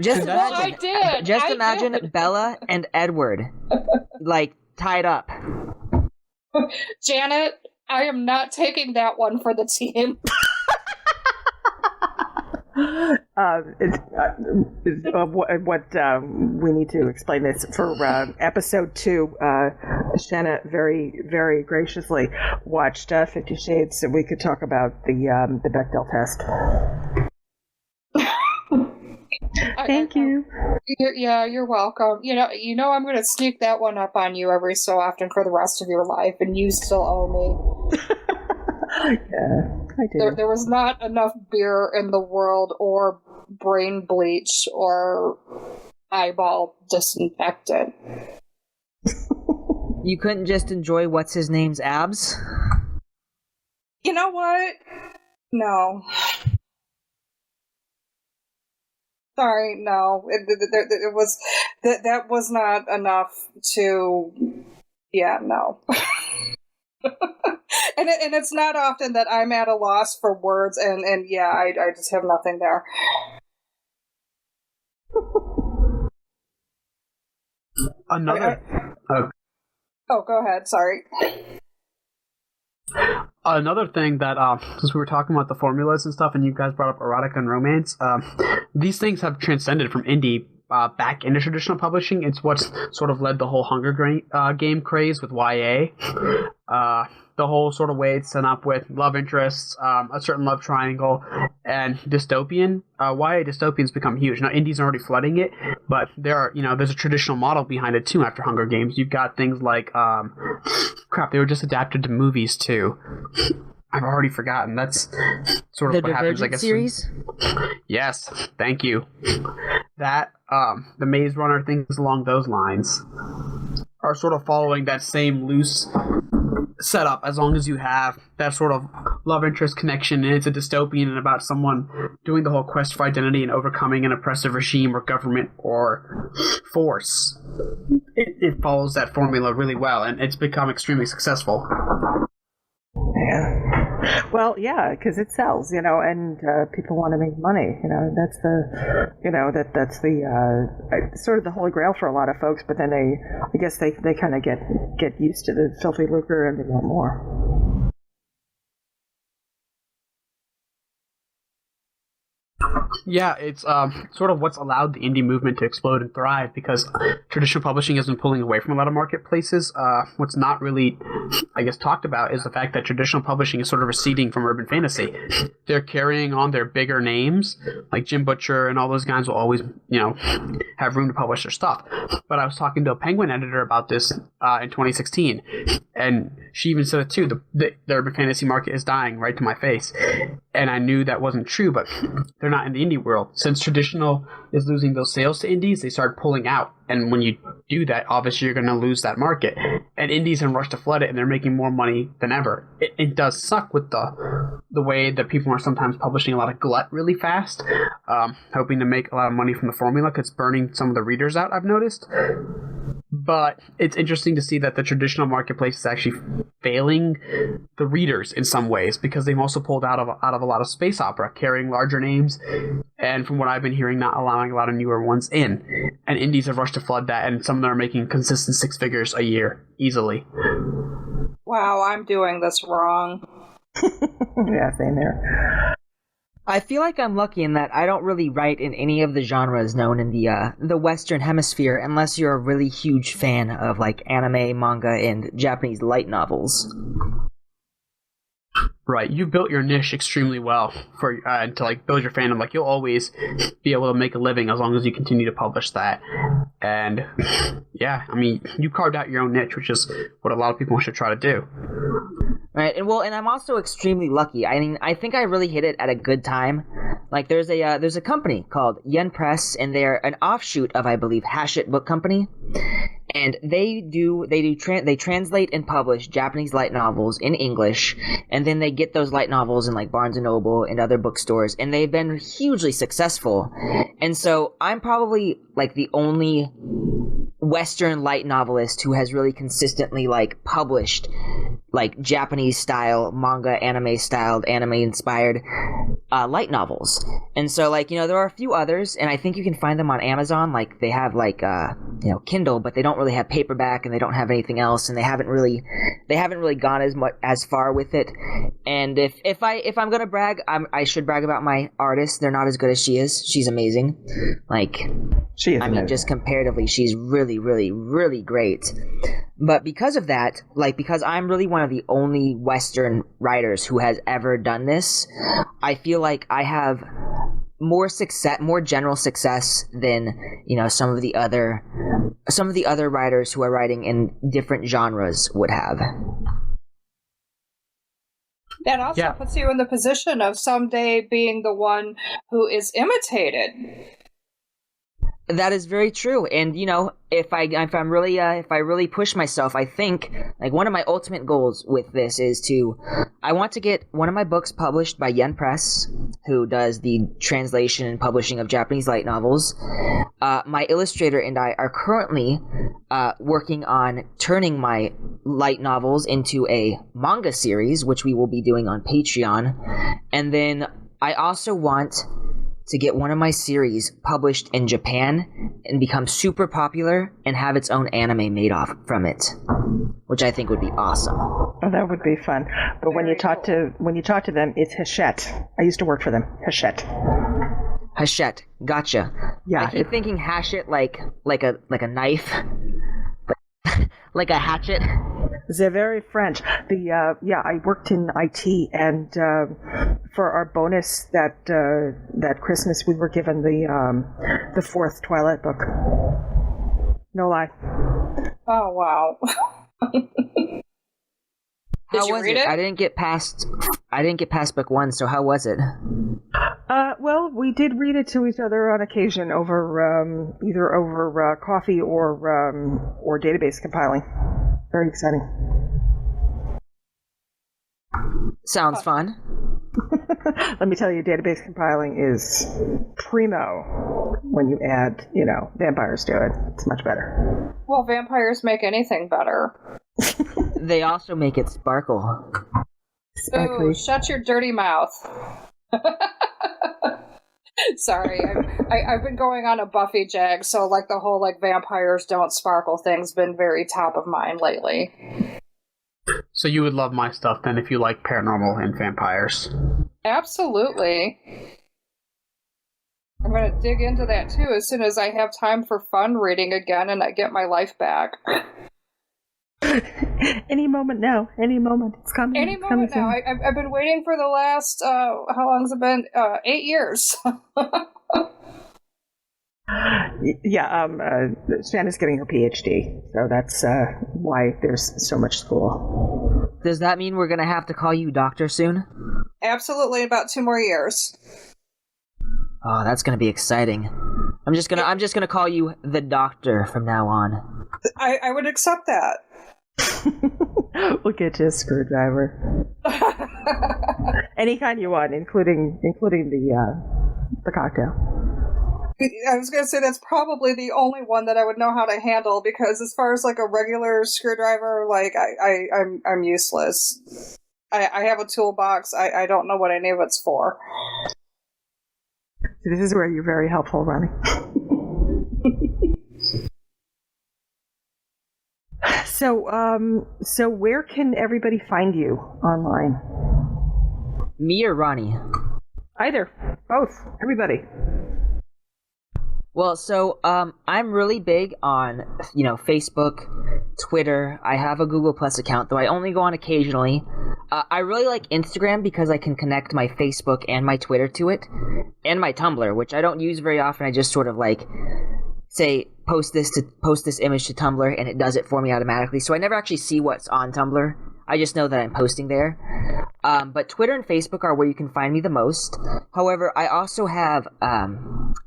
Just imagine Bella and Edward, like, tied up. Janet, I am not taking that one for the team. We need to explain this for episode 2. Shanna very, very graciously watched 50 Shades, so we could talk about the Bechdel test. Thank you. You're welcome. I'm going to sneak that one up on you every so often for the rest of your life, and you still owe me. Yeah, I do. There was not enough beer in the world, or brain bleach, or eyeball disinfectant. You couldn't just enjoy what's-his-name's abs? You know what? No. Sorry, no. It was that was not enough to. Yeah, no. and it's not often that I'm at a loss for words, and yeah, I just have nothing there. Another. Oh, go ahead. Sorry. Another thing that, since we were talking about the formulas and stuff, and you guys brought up erotica and romance, these things have transcended from indie back into traditional publishing. It's what's sort of led the whole Hunger Game craze with YA. The whole sort of way it's set up with love interests, a certain love triangle, and dystopian. YA dystopians become huge. Now, indies are already flooding it, but there's a traditional model behind it too after Hunger Games. You've got things like, they were just adapted to movies too. I've already forgotten. That's sort of the what happens, I Divergent guess. Series? Yes, thank you. That, the Maze Runner, things along those lines are sort of following that same loose setup, as long as you have that sort of love interest connection and it's a dystopian and about someone doing the whole quest for identity and overcoming an oppressive regime or government or force. It follows that formula really well, and it's become extremely successful. Yeah. Well, yeah, because it sells, and people want to make money. That's the sort of the holy grail for a lot of folks. But then I guess they kind of get used to the filthy lucre and they want more. Yeah, it's sort of what's allowed the indie movement to explode and thrive, because traditional publishing has been pulling away from a lot of marketplaces. What's not really, I guess, talked about is the fact that traditional publishing is sort of receding from urban fantasy. They're carrying on their bigger names, like Jim Butcher and all those guys will always, have room to publish their stuff. But I was talking to a Penguin editor about this in 2016, and she even said it too. The urban fantasy market is dying right to my face. And I knew that wasn't true, but they're not in the indie world. Since traditional is losing those sales to indies, they start pulling out. And when you do that, obviously you're going to lose that market. And indies have rushed to flood it, and they're making more money than ever. It does suck with the way that people are sometimes publishing a lot of glut really fast, hoping to make a lot of money from the formula, because it's burning some of the readers out, I've noticed. But it's interesting to see that the traditional marketplace is actually failing the readers in some ways, because they've also pulled out of a lot of space opera, carrying larger names, and from what I've been hearing, not allowing a lot of newer ones in. And indies have rushed to flood that, and some of them are making consistent 6 figures a year easily. Wow, I'm doing this wrong. Yeah, same there. I feel like I'm lucky in that I don't really write in any of the genres known in the Western Hemisphere, unless you're a really huge fan of like anime, manga, and Japanese light novels. Right, you built your niche extremely well for to like build your fandom. Like, you'll always be able to make a living as long as you continue to publish that. And yeah, I mean, you carved out your own niche, which is what a lot of people should try to do. Right, and I'm also extremely lucky. I mean, I think I really hit it at a good time. Like, there's a company called Yen Press, and they're an offshoot of, I believe, Hachette Book Company, and they translate and publish Japanese light novels in English, and then they get those light novels in like Barnes and Noble and other bookstores, and they've been hugely successful. And so I'm probably like the only Western light novelist who has really consistently like published like Japanese style manga, anime styled, anime inspired light novels. And so like, there are a few others, and I think you can find them on Amazon. Like, they have like Kindle, but they don't really have paperback, and they don't have anything else, and they haven't really gone as far with it. And if I'm gonna brag, I should brag about my artist. They're not as good as she is. She's amazing. Like, She is I mean, amazing. just comparatively, she's really, really, really great. But because of that, like, because I'm really one of the only Western writers who has ever done this, I feel like I have more general success than some of the other writers who are writing in different genres would have. That also puts you in the position of someday being the one who is imitated. That is very true, and if I really push myself, I think like one of my ultimate goals with this is I want to get one of my books published by Yen Press, who does the translation and publishing of Japanese light novels. My illustrator and I are currently working on turning my light novels into a manga series, which we will be doing on Patreon, and then I also want to get one of my series published in Japan and become super popular and have its own anime made off from it, which I think would be awesome. Oh, that would be fun. But when you talk to them, it's Hachette. I used to work for them. Hachette. Hachette, gotcha. Yeah, I keep thinking hatchet like a knife, like a hatchet. They're very French. I worked in IT, and for our bonus that Christmas, we were given the fourth Twilight book. No lie. Oh wow. How was it? I didn't get past book 1. So how was it? Well, we did read it to each other on occasion over either over coffee or database compiling. Very exciting. Sounds fun. Let me tell you, database compiling is primo when you add, vampires to it. It's much better. Well, vampires make anything better. They also make it sparkle. Ooh, shut your dirty mouth. Sorry, I've been going on a Buffy jag, so the whole vampires don't sparkle thing's been very top of mind lately. So you would love my stuff then if you like paranormal and vampires. Absolutely. I'm going to dig into that too as soon as I have time for fun reading again and I get my life back. Any moment now. Any moment. It's coming. Any moment now. I've been waiting for the last, how long's it been? 8 years. Yeah, Shanna's getting her PhD, so that's why there's so much school. Does that mean we're gonna have to call you doctor soon? Absolutely, about 2 more years. Oh, that's gonna be exciting. I'm just gonna call you the doctor from now on. I would accept that. We'll get you a screwdriver. Any kind you want, including the cocktail. I was going to say that's probably the only one that I would know how to handle, because as far as a regular screwdriver, I'm useless. I have a toolbox. I don't know what any of it's for. This is where you're very helpful, Ronnie. So where can everybody find you online? Me or Ronnie? Either. Both. Everybody. Well, so I'm really big on, Facebook, Twitter. I have a Google Plus account, though I only go on occasionally. I really like Instagram because I can connect my Facebook and my Twitter to it, and my Tumblr, which I don't use very often. I just sort of say post this image to Tumblr, and it does it for me automatically. So I never actually see what's on Tumblr. I just know that I'm posting there. But Twitter and Facebook are where you can find me the most. However, I also have a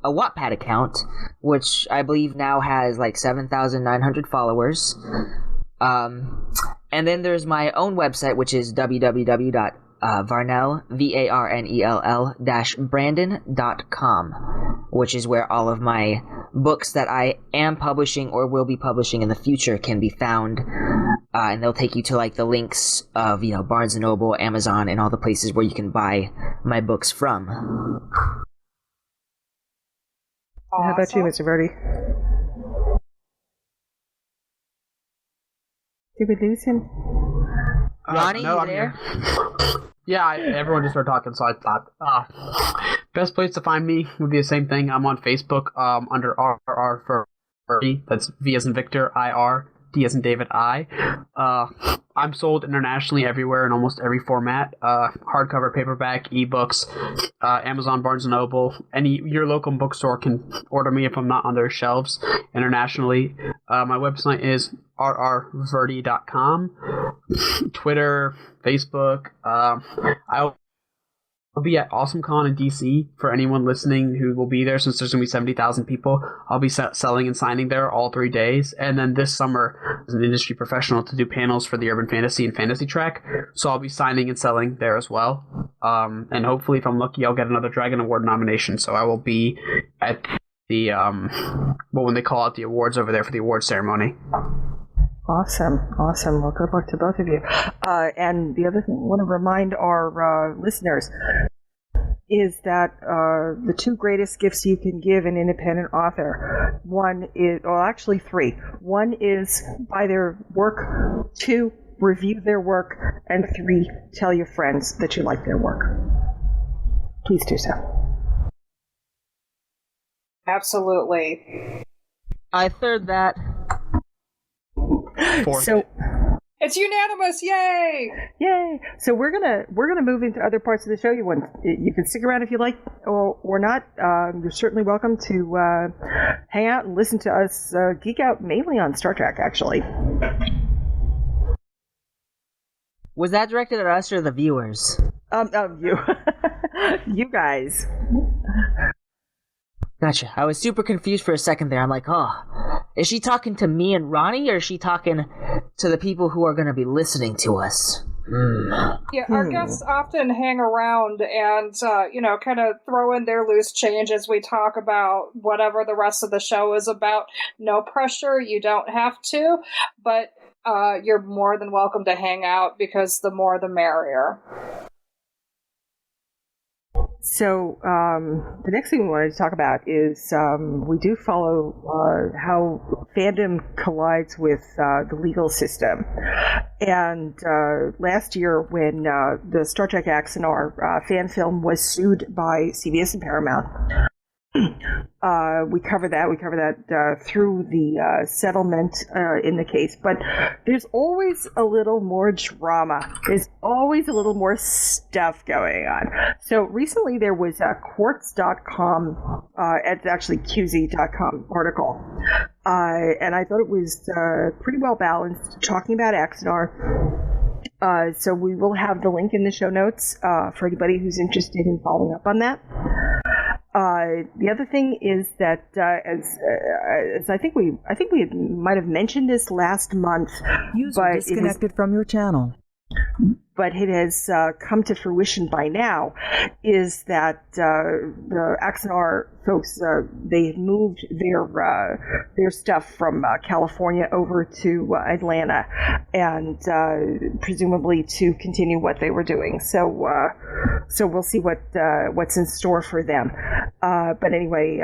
Wattpad account, which I believe now has 7,900 followers. And then there's my own website, which is varnell-brandon.com, which is where all of my books that I am publishing or will be publishing in the future can be found. And they'll take you to the links of Barnes & Noble, Amazon, and all the places where you can buy my books from. Awesome. How about you, Mr. Verdi? Did we lose him? Ronnie, no, you I'm there? Here. Yeah, everyone just started talking, so I thought, best place to find me would be the same thing. I'm on Facebook under RR for Verdi. That's V as in Victor, IR. D as in David, I. I'm sold internationally everywhere in almost every format. Hardcover, paperback, ebooks, Amazon, Barnes & Noble. Your local bookstore can order me if I'm not on their shelves internationally. My website is rrverdi.com. Twitter, Facebook. I'll be at AwesomeCon in DC for anyone listening who will be there, since there's going to be 70,000 people. I'll be selling and signing there all 3 days. And then this summer, as an industry professional, to do panels for the Urban Fantasy and Fantasy track. So I'll be signing and selling there as well. And hopefully, if I'm lucky, I'll get another Dragon Award nomination. So I will be at the, when they call out the awards over there for the award ceremony. Awesome. Well, good luck to both of you. And the other thing, I want to remind our listeners, is that the two greatest gifts you can give an independent author, one is, well, actually three. One is buy their work, two, review their work, and three, tell your friends that you like their work. Please do so. Absolutely. I third that. Fourth. So, It's unanimous! Yay! yay! So we're gonna move into other parts of the show. You can stick around if you like, or not. You're certainly welcome to hang out and listen to us geek out mainly on Star Trek, actually. Was that directed at us or the viewers? You, you guys. Gotcha. I was super confused for a second there. I'm like, oh, is she talking to me and Ronnie, or is she talking to the people who are going to be listening to us? Yeah, our guests often hang around and, kind of throw in their loose change as we talk about whatever the rest of the show is about. No pressure, you don't have to, but you're more than welcome to hang out because the more the merrier. So the next thing we wanted to talk about is we do follow how fandom collides with the legal system. And last year when the Star Trek Axanar fan film was sued by CBS and Paramount, we cover that through the settlement in the case. But there's always a little more drama. There's always a little more stuff going on. So recently there was a Quartz.com, it's actually QZ.com article. And I thought it was pretty well balanced, talking about Axanar. So we will have the link in the show notes for anybody who's interested in following up on that. The other thing is that, as I think we might have mentioned this last month, User disconnected from your channel. But it has come to fruition by now, is that the Axanar folks, they had moved their stuff from California over to Atlanta, and presumably to continue what they were doing. So we'll see what's in store for them. But anyway,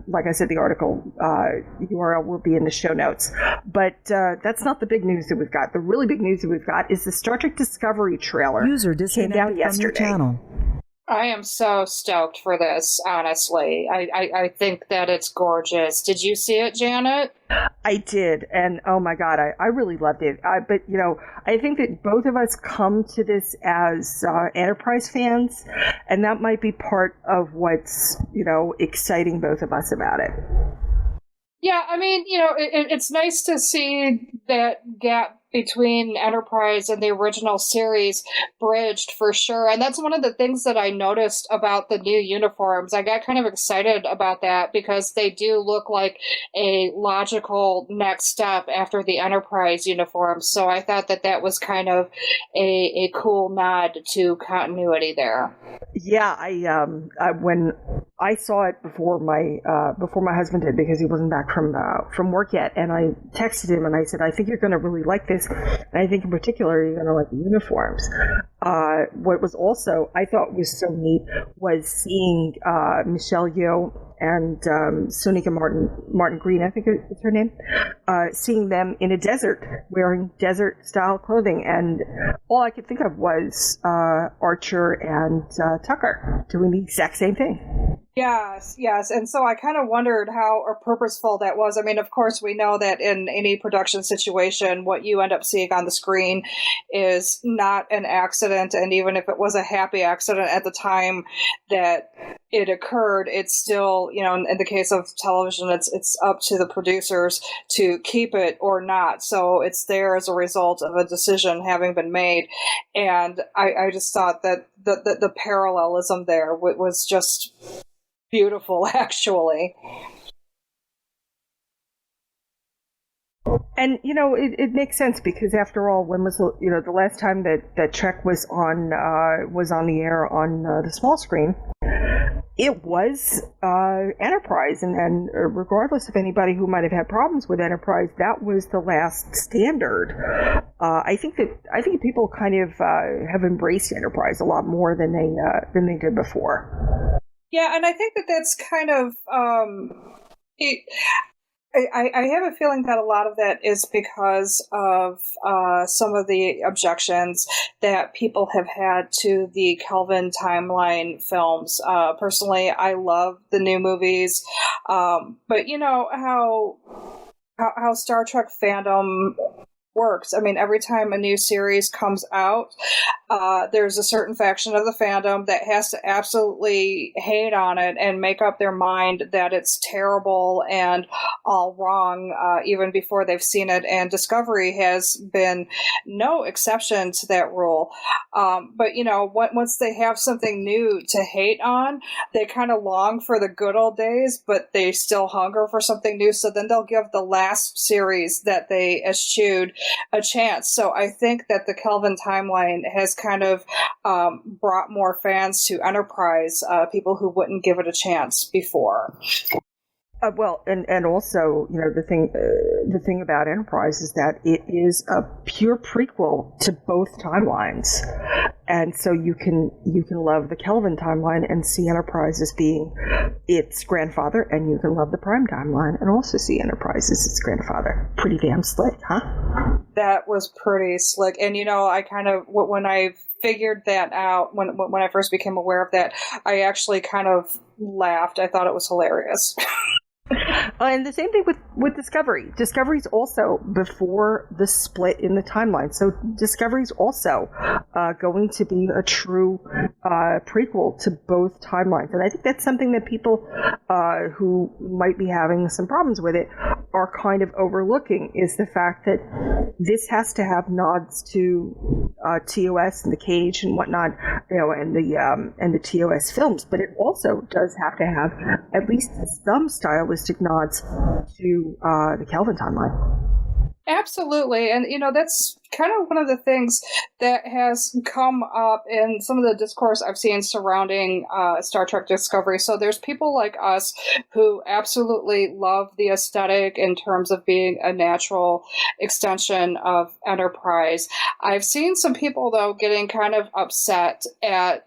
like I said, the article URL will be in the show notes. But that's not the big news that we've got. The really big news that we've got is the Star Trek Discovery trailer. User came down disconnected from yesterday. your channel. I am so stoked for this, honestly. I think that it's gorgeous. Did you see it, Janet? I did, and oh my god, I really loved it. But, I think that both of us come to this as Enterprise fans, and that might be part of what's, exciting both of us about it. Yeah, I mean, it's nice to see that gap between Enterprise and the original series bridged for sure. And that's one of the things that I noticed about the new uniforms. I got kind of excited about that because they do look like a logical next step after the Enterprise uniforms. So I thought that was kind of a cool nod to continuity there. Yeah, I when I saw it before my husband did, because he wasn't back from work yet, and I texted him and I said, I think you're going to really like this, and I think in particular you're going to like the uniforms. What was also, I thought was so neat, was seeing Michelle Yeoh and Sonika Martin Green, I think is her name, seeing them in a desert, wearing desert-style clothing, and all I could think of was Archer and Tucker doing the exact same thing. Yes. And so I kind of wondered how purposeful that was. I mean, of course, we know that in any production situation, what you end up seeing on the screen is not an accident. And even if it was a happy accident at the time that it occurred, it's still, in the case of television, it's up to the producers to keep it or not. So it's there as a result of a decision having been made. And I just thought that the parallelism there was just beautiful, actually. And it makes sense, because after all, when was the last time that Trek was on the air on the small screen? it was Enterprise, and regardless of anybody who might have had problems with Enterprise, that was the last standard. I think people kind of have embraced Enterprise a lot more than they did before. Yeah, and I think that's kind of I have a feeling that a lot of that is because of some of the objections that people have had to the Kelvin timeline films. Personally, I love the new movies, but you know how Star Trek fandom works. I mean, every time a new series comes out, there's a certain faction of the fandom that has to absolutely hate on it and make up their mind that it's terrible and all wrong, even before they've seen it. And Discovery has been no exception to that rule. But, you know, once they have something new to hate on, they kind of long for the good old days, but they still hunger for something new. So then they'll give the last series that they eschewed a chance. So I think that the Kelvin timeline has kind of brought more fans to Enterprise, people who wouldn't give it a chance before. Well, and also, you know, the thing about Enterprise is that it is a pure prequel to both timelines, and so you can love the Kelvin timeline and see Enterprise as being its grandfather, and you can love the Prime timeline and also see Enterprise as its grandfather. Pretty damn slick, huh? That was pretty slick, and you know, I kind of when I figured that out when I first became aware of that, I actually kind of laughed. I thought it was hilarious. And the same thing with Discovery. Discovery's also before the split in the timeline. So Discovery's also going to be a true prequel to both timelines. And I think that's something that people who might be having some problems with it are kind of overlooking, is the fact that this has to have nods to TOS and The Cage and whatnot, you know, and the TOS films, but it also does have to have at least some stylistic nods to the Kelvin timeline. Absolutely. And, you know, that's kind of one of the things that has come up in some of the discourse I've seen surrounding Star Trek Discovery. So there's people like us who absolutely love the aesthetic in terms of being a natural extension of Enterprise. I've seen some people, though, getting kind of upset at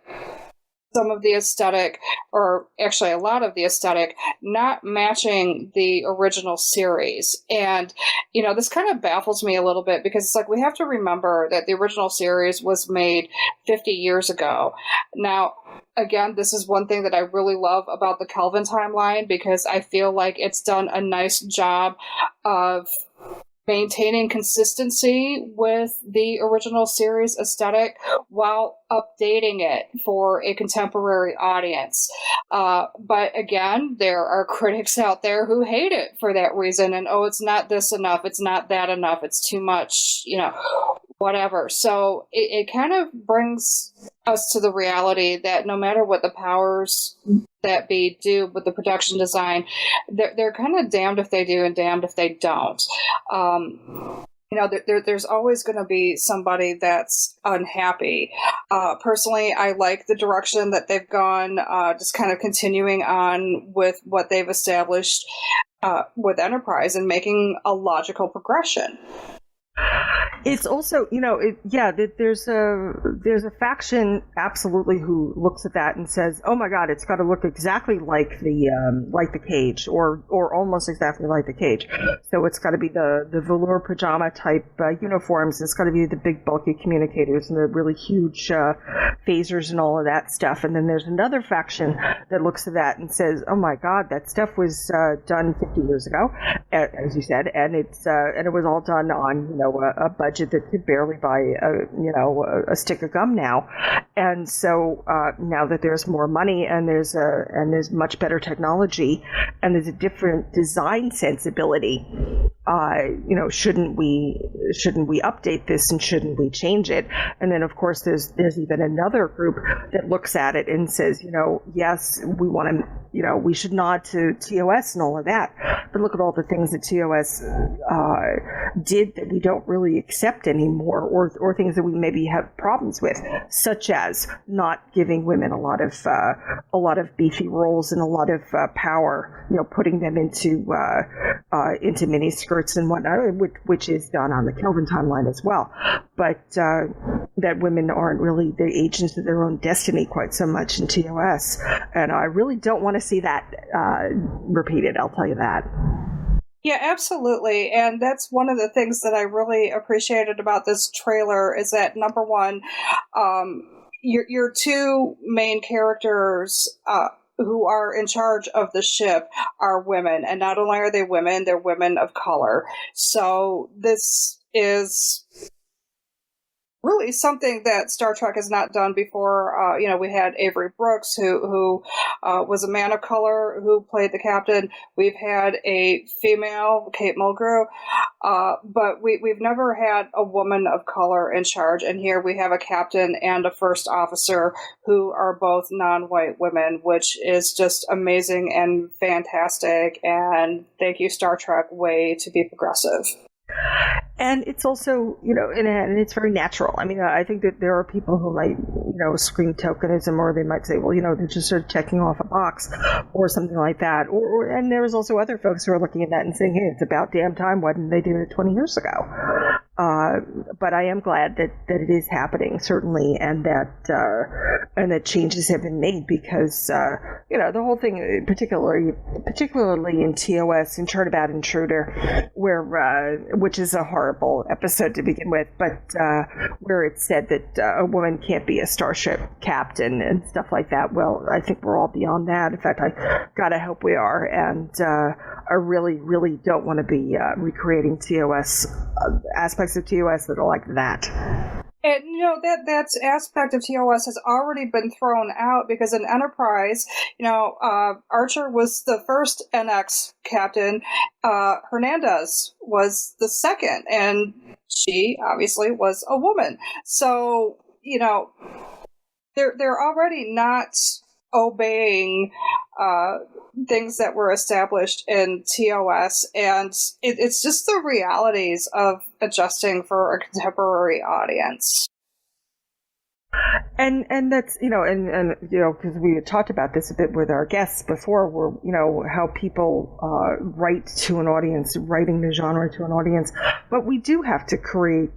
some of the aesthetic, or actually a lot of the aesthetic, not matching the original series. And, you know, this kind of baffles me a little bit, because it's like, we have to remember that the original series was made 50 years ago. Now, again, this is one thing that I really love about the Kelvin timeline, because I feel like it's done a nice job of maintaining consistency with the original series aesthetic while updating it for a contemporary audience. But again, there are critics out there who hate it for that reason, and it's not this enough, it's not that enough, it's too much, you know, whatever. So it kind of brings us to the reality that no matter what the powers that be do with the production design, they're kind of damned if they do and damned if they don't. You know, there's always going to be somebody that's unhappy. Personally, I like the direction that they've gone, just kind of continuing on with what they've established with Enterprise and making a logical progression. It's also, you know, there's a faction absolutely who looks at that and says, "Oh my God, it's got to look exactly like the Cage, or almost exactly like the Cage." So it's got to be the velour pajama type uniforms. It's got to be the big bulky communicators and the really huge phasers and all of that stuff. And then there's another faction that looks at that and says, "Oh my God, that stuff was done 50 years ago, as you said, and it was all done on, you know, a budget that could barely buy a stick of gum now." And so now that there's more money and there's much better technology and there's a different design sensibility, shouldn't we update this and shouldn't we change it? And then, of course, there's even another group that looks at it and says, yes, we want to, we should nod to TOS and all of that. But look at all the things that TOS did that we don't really accept anymore, or things that we maybe have problems with, such as not giving women a lot of beefy roles and a lot of power, putting them into miniskirts and whatnot, which is done on the Kelvin timeline as well. But that women aren't really the agents of their own destiny quite so much in TOS. And I really don't want to see that repeated, I'll tell you that. Yeah, absolutely. And that's one of the things that I really appreciated about this trailer is that, number one, your two main characters who are in charge of the ship are women. And not only are they women, they're women of color. So this is really something that Star Trek has not done before. We had Avery Brooks, who was a man of color, who played the captain. We've had a female, Kate Mulgrew, but we've never had a woman of color in charge. And here we have a captain and a first officer who are both non-white women, which is just amazing and fantastic. And thank you, Star Trek, way to be progressive. And it's also, and it's very natural. I mean, I think that there are people who might, scream tokenism, or they might say, well, they're just sort of checking off a box or something like that. And there's also other folks who are looking at that and saying, hey, it's about damn time. Why didn't they do it 20 years ago? But I am glad that it is happening, certainly, and that changes have been made because, the whole thing, particularly in TOS, in Turnabout Intruder, which is a horrible episode to begin with, but where it said that a woman can't be a starship captain and stuff like that. Well, I think we're all beyond that. In fact, I gotta hope we are, and I really, really don't want to be recreating TOS aspects of TOS that are like that. And that aspect of TOS has already been thrown out because in Enterprise, Archer was the first NX captain. Hernandez was the second, and she obviously was a woman. So they're already not obeying things that were established in TOS, and it's just the realities of adjusting for a contemporary audience. And that's, because we had talked about this a bit with our guests before, where, how people write to an audience, writing the genre to an audience. But we do have to create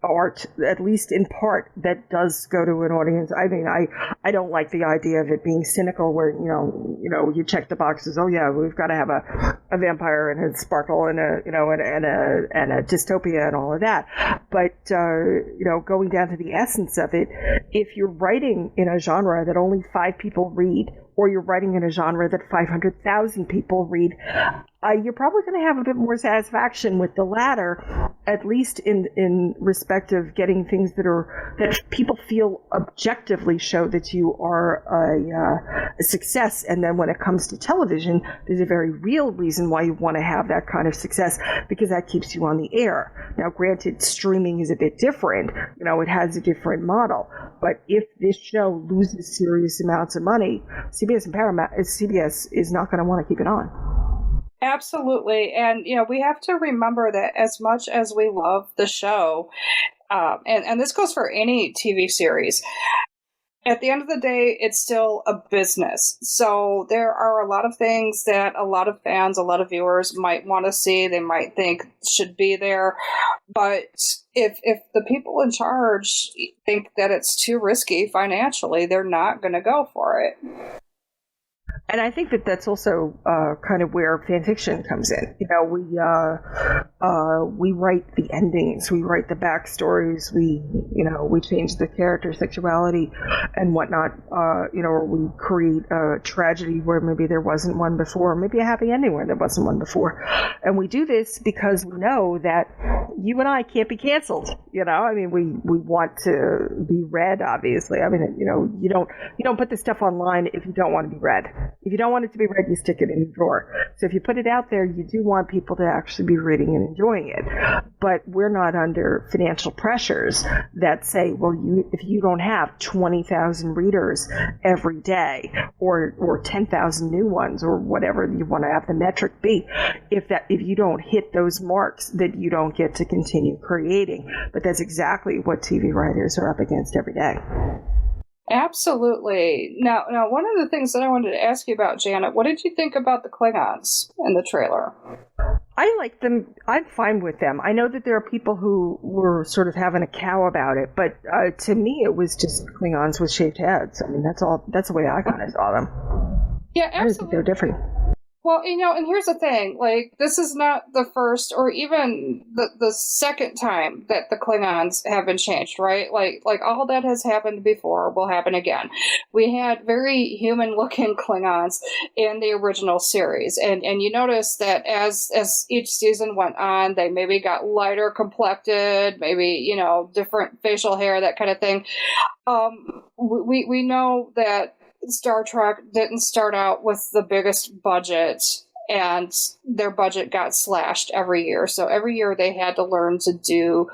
art, at least in part, that does go to an audience. I mean, I don't like the idea of it being cynical where, you check the boxes. Oh, yeah, we've got to have a vampire and a sparkle and a dystopia and all of that. But, going down to the essence of it, if you're writing in a genre that only 5 people read, or you're writing in a genre that 500,000 people read, you're probably going to have a bit more satisfaction with the latter, at least in respect of getting things that people feel objectively show that you are a success. And then when it comes to television, there's a very real reason why you want to have that kind of success, because that keeps you on the air. Now, granted, streaming is a bit different. It has a different model. But if this show loses serious amounts of money, CBS is not going to want to keep it on. Absolutely. And, we have to remember that as much as we love the show, and this goes for any TV series, at the end of the day, it's still a business. So there are a lot of things that a lot of fans, a lot of viewers might want to see, they might think should be there. But if the people in charge think that it's too risky financially, they're not going to go for it. And I think that that's also kind of where fan fiction comes in. We write the endings, we write the backstories, we change the character sexuality and whatnot. Or we create a tragedy where maybe there wasn't one before, maybe a happy ending where there wasn't one before. And we do this because we know that you and I can't be canceled. I mean, we want to be read, obviously. I mean, you don't put this stuff online if you don't want to be read. If you don't want it to be read, you stick it in the drawer. So if you put it out there, you do want people to actually be reading and enjoying it. But we're not under financial pressures that say, well, if you don't have 20,000 readers every day or 10,000 new ones or whatever you want to have the metric be, if you don't hit those marks, that you don't get to continue creating. But that's exactly what TV writers are up against every day. Absolutely. Now, one of the things that I wanted to ask you about, Janet, what did you think about the Klingons in the trailer? I like them. I'm fine with them. I know that there are people who were sort of having a cow about it, but to me, it was just Klingons with shaved heads. I mean, that's all. That's the way I kind of saw them. Yeah, absolutely. I didn't think they were different. Well, and here's the thing, like, this is not the first or even the second time that the Klingons have been changed, right? Like all that has happened before will happen again. We had very human-looking Klingons in the original series, and you notice that as each season went on, they maybe got lighter complected, maybe, different facial hair, that kind of thing. We know that Star Trek didn't start out with the biggest budget, and their budget got slashed every year. So every year they had to learn to do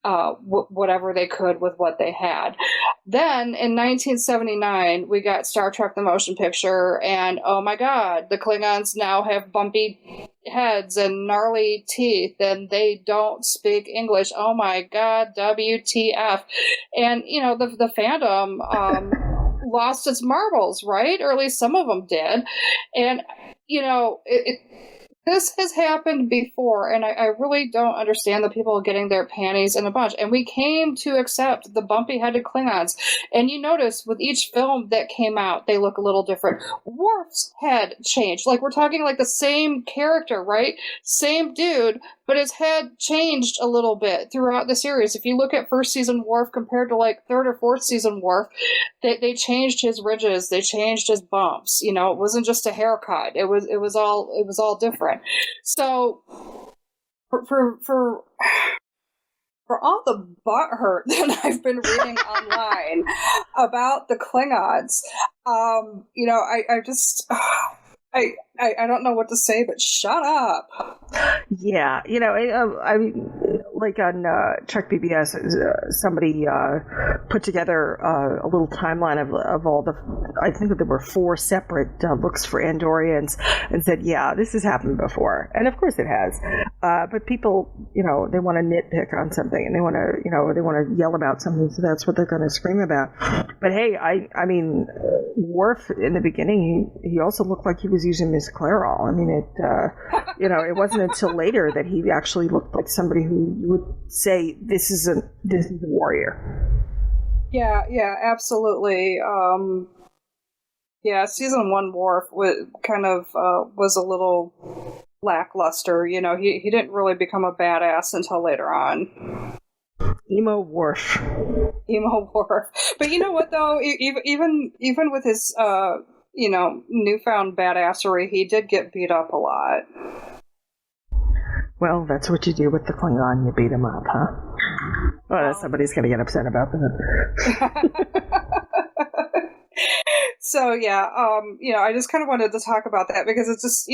whatever they could with what they had. Then in 1979, we got Star Trek the Motion Picture, and oh my God, the Klingons now have bumpy heads and gnarly teeth, and they don't speak English. Oh my God, WTF. And, the fandom lost its marbles, right? Or at least some of them did. And, this has happened before, and I really don't understand the people getting their panties in a bunch. And we came to accept the bumpy-headed Klingons. And you notice with each film that came out, they look a little different. Worf's head changed. Like, we're talking like the same character, right? Same dude, but his head changed a little bit throughout the series. If you look at first season Worf compared to like third or fourth season Worf, they changed his ridges, they changed his bumps. It wasn't just a haircut. It was all different. So for all the butthurt that I've been reading online about the Klingons, I just I don't know what to say, but shut up. Yeah, I mean, like on Trek BBS, somebody put together a little timeline of all the, I think that there were 4 separate looks for Andorians, and said, yeah, this has happened before. And of course it has. But people, they want to nitpick on something, and they want to yell about something, so that's what they're going to scream about. But hey, I mean, Worf in the beginning, he also looked like he was using Miss Clairol. I mean, it wasn't until later that he actually looked like somebody who you would say, this is a warrior. Yeah, absolutely. Season 1 Worf was a little lackluster. He didn't really become a badass until later on. Emo Worf. But you know what, though? Even with his newfound badassery, he did get beat up a lot. Well, that's what you do with the Klingon. You beat him up, huh? Well, somebody's going to get upset about that. So, yeah, I just kind of wanted to talk about that because it's just,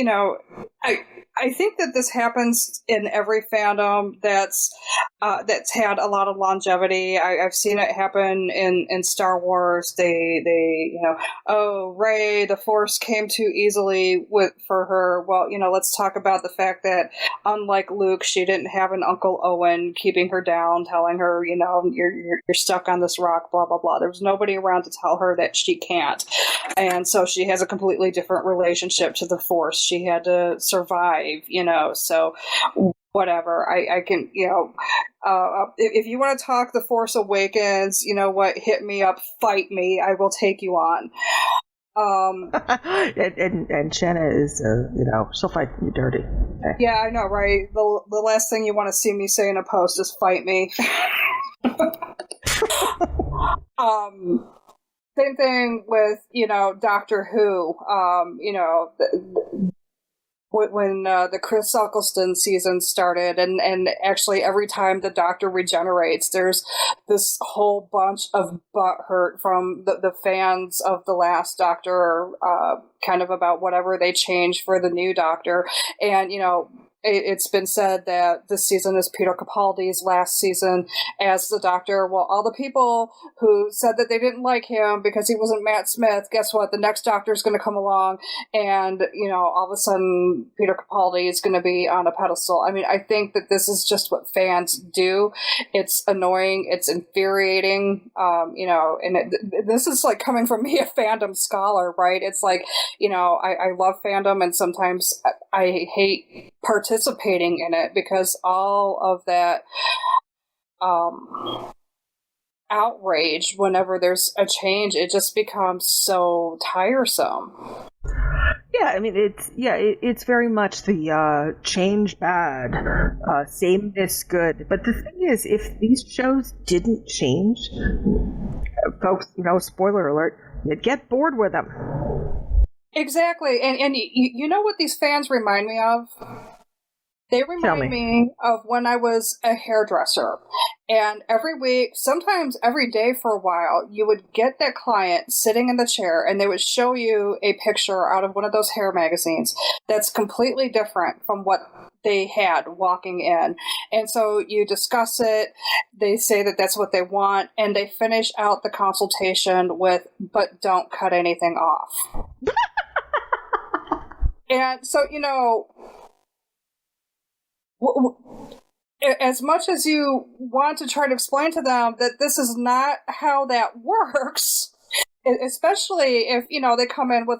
I think that this happens in every fandom that's had a lot of longevity. I've seen it happen in Star Wars. They Rey, the Force came too easily for her. Well, let's talk about the fact that unlike Luke, she didn't have an Uncle Owen keeping her down, telling her, you're stuck on this rock, blah blah blah. There was nobody around to tell her that she can't, and so she has a completely different relationship to the Force. She had to survive. So whatever. I can, if you want to talk The Force Awakens, hit me up, fight me. I will take you on. And Shanna is, she'll fight you dirty. Okay. Yeah, I know, right? The last thing you want to see me say in a post is fight me. Same thing with, Doctor Who. when the Chris Eccleston season started, and actually every time the Doctor regenerates, there's this whole bunch of butthurt from the fans of the last Doctor, kind of about whatever they changed for the new Doctor. And, it's been said that this season is Peter Capaldi's last season as the Doctor. Well, all the people who said that they didn't like him because he wasn't Matt Smith, guess what? The next Doctor is going to come along, and, all of a sudden, Peter Capaldi is going to be on a pedestal. I mean, I think that this is just what fans do. It's annoying. It's infuriating. And this is like coming from me, a fandom scholar, right? It's like, I love fandom, and sometimes I hate participating in it because all of that outrage whenever there's a change, it just becomes so tiresome. Yeah, I mean, it's very much the change bad, sameness good. But the thing is, if these shows didn't change, folks, spoiler alert, you'd get bored with them. Exactly, and you know what these fans remind me of? They remind me of when I was a hairdresser. And every week, sometimes every day for a while, you would get that client sitting in the chair and they would show you a picture out of one of those hair magazines that's completely different from what they had walking in. And so you discuss it, they say that that's what they want, and they finish out the consultation with, but don't cut anything off. And so, as much as you want to try to explain to them that this is not how that works, especially if, they come in with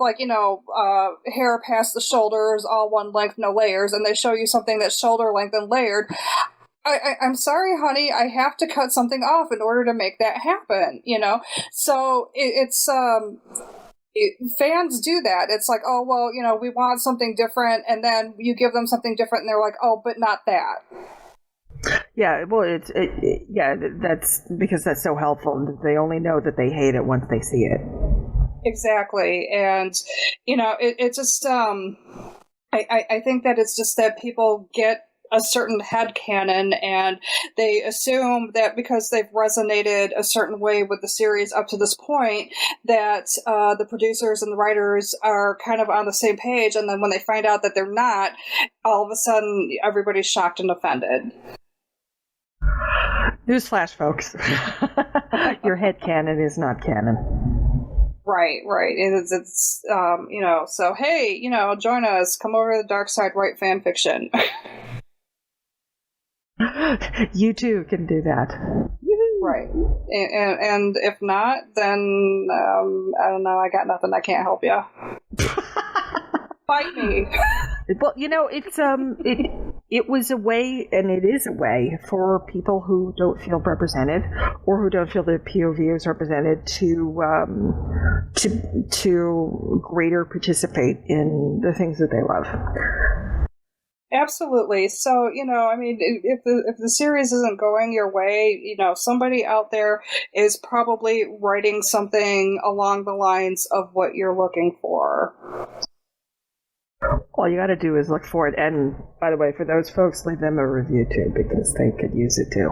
hair past the shoulders, all one length, no layers, and they show you something that's shoulder length and layered. I'm sorry, honey, I have to cut something off in order to make that happen, So it's fans do that. It's like, oh, well, we want something different, and then you give them something different, and they're like, oh, but not that. Yeah, well, that's because that's so helpful. They only know that they hate it once they see it. Exactly, and it just I think that it's just that people get a certain headcanon, and they assume that because they've resonated a certain way with the series up to this point, that the producers and the writers are kind of on the same page, and then when they find out that they're not, all of a sudden everybody's shocked and offended. Newsflash, folks. Your headcanon is not canon. Right. It's so hey, join us, come over to the dark side, write fan fiction. You too can do that. Right. And if not, then I don't know, I got nothing, I can't help you. Fight me. Well, it was a way, and it is a way for people who don't feel represented or who don't feel their POV is represented to greater participate in the things that they love. Absolutely. So, if the series isn't going your way, somebody out there is probably writing something along the lines of what you're looking for. All you got to do is look for it. And by the way, for those folks, leave them a review too, because they could use it too.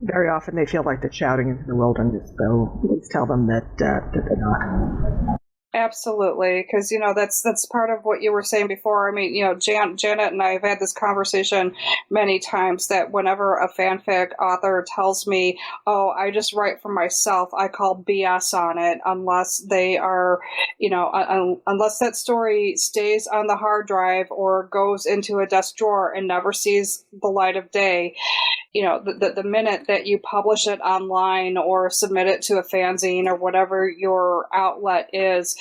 Very often they feel like they're shouting into the wilderness, so please tell them that they're not. Absolutely, because that's part of what you were saying before. I mean, Janet and I have had this conversation many times that whenever a fanfic author tells me, "Oh, I just write for myself," I call BS on it, unless they are, unless that story stays on the hard drive or goes into a desk drawer and never sees the light of day. The minute that you publish it online or submit it to a fanzine or whatever your outlet is,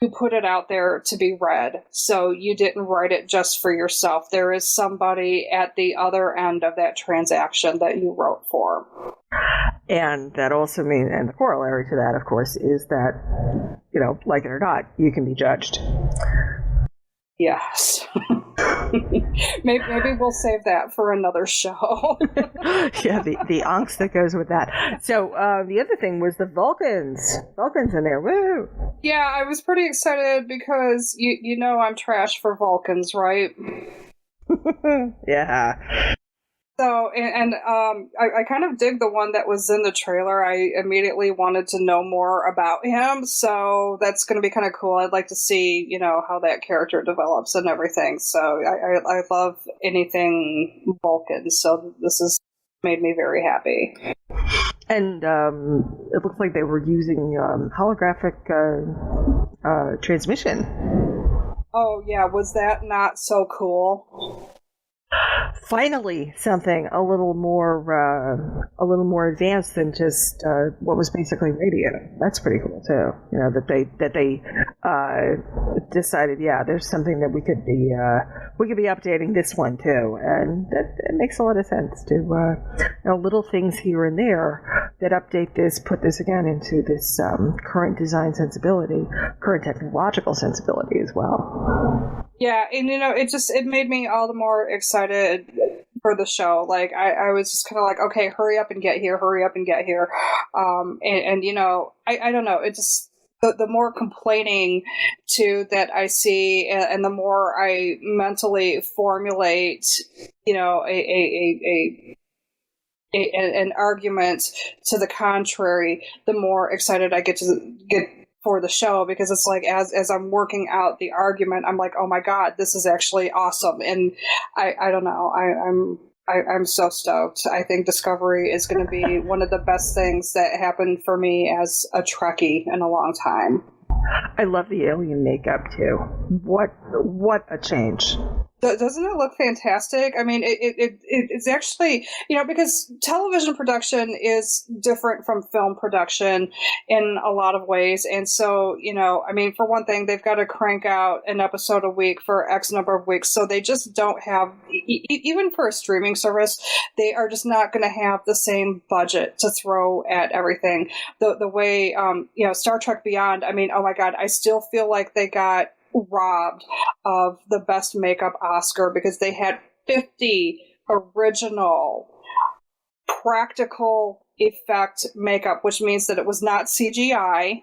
you put it out there to be read. So you didn't write it just for yourself. There is somebody at the other end of that transaction that you wrote for. And that also means, and the corollary to that, of course, is that, like it or not, you can be judged. Yes. Maybe we'll save that for another show. Yeah, the angst that goes with that. So the other thing was the Vulcans. Vulcans in there, woo! Yeah, I was pretty excited because you know I'm trash for Vulcans, right? Yeah. So, I kind of dig the one that was in the trailer. I immediately wanted to know more about him, so that's going to be kind of cool. I'd like to see, how that character develops and everything. So, I love anything Vulcan, so this has made me very happy. And it looks like they were using holographic transmission. Oh, yeah, was that not so cool? Finally, something a little more advanced than just what was basically radio. That's pretty cool too. That they decided, yeah, there's something that we could be updating this one too, and that makes a lot of sense to little things here and there that update this, put this again into this current design sensibility, current technological sensibility as well. Yeah, and it made me all the more excited for the show. Like I was just kind of like, okay, hurry up and get here. I don't know. It just the more complaining too that I see, and the more I mentally formulate, an argument to the contrary, the more excited I get for the show, because it's like as I'm working out the argument, I'm like, oh my god, this is actually awesome. And I don't know, I'm so stoked. I think Discovery is going to be one of the best things that happened for me as a Trekkie in a long time. I love the alien makeup too. What a change. Doesn't it look fantastic? I mean, it's actually, because television production is different from film production in a lot of ways. And so, for one thing, they've got to crank out an episode a week for X number of weeks. So they just don't have, even for a streaming service, they are just not going to have the same budget to throw at everything. The way, Star Trek Beyond, oh my God, I still feel like they got robbed of the best makeup Oscar because they had 50 original practical effect makeup, which means that it was not CGI.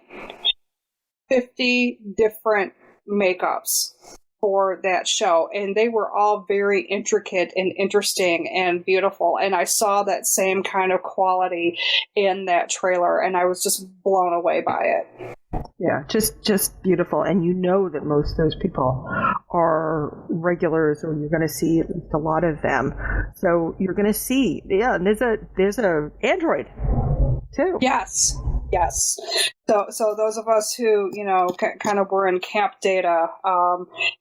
50 different makeups for that show, and they were all very intricate and interesting and beautiful, and I saw that same kind of quality in that trailer, and I was just blown away by it. Yeah, just beautiful. And that most of those people are regulars, or you're going to see at least a lot of them. So you're going to see, and there's a Android too. Yes. So those of us who, kind of were in Camp Data,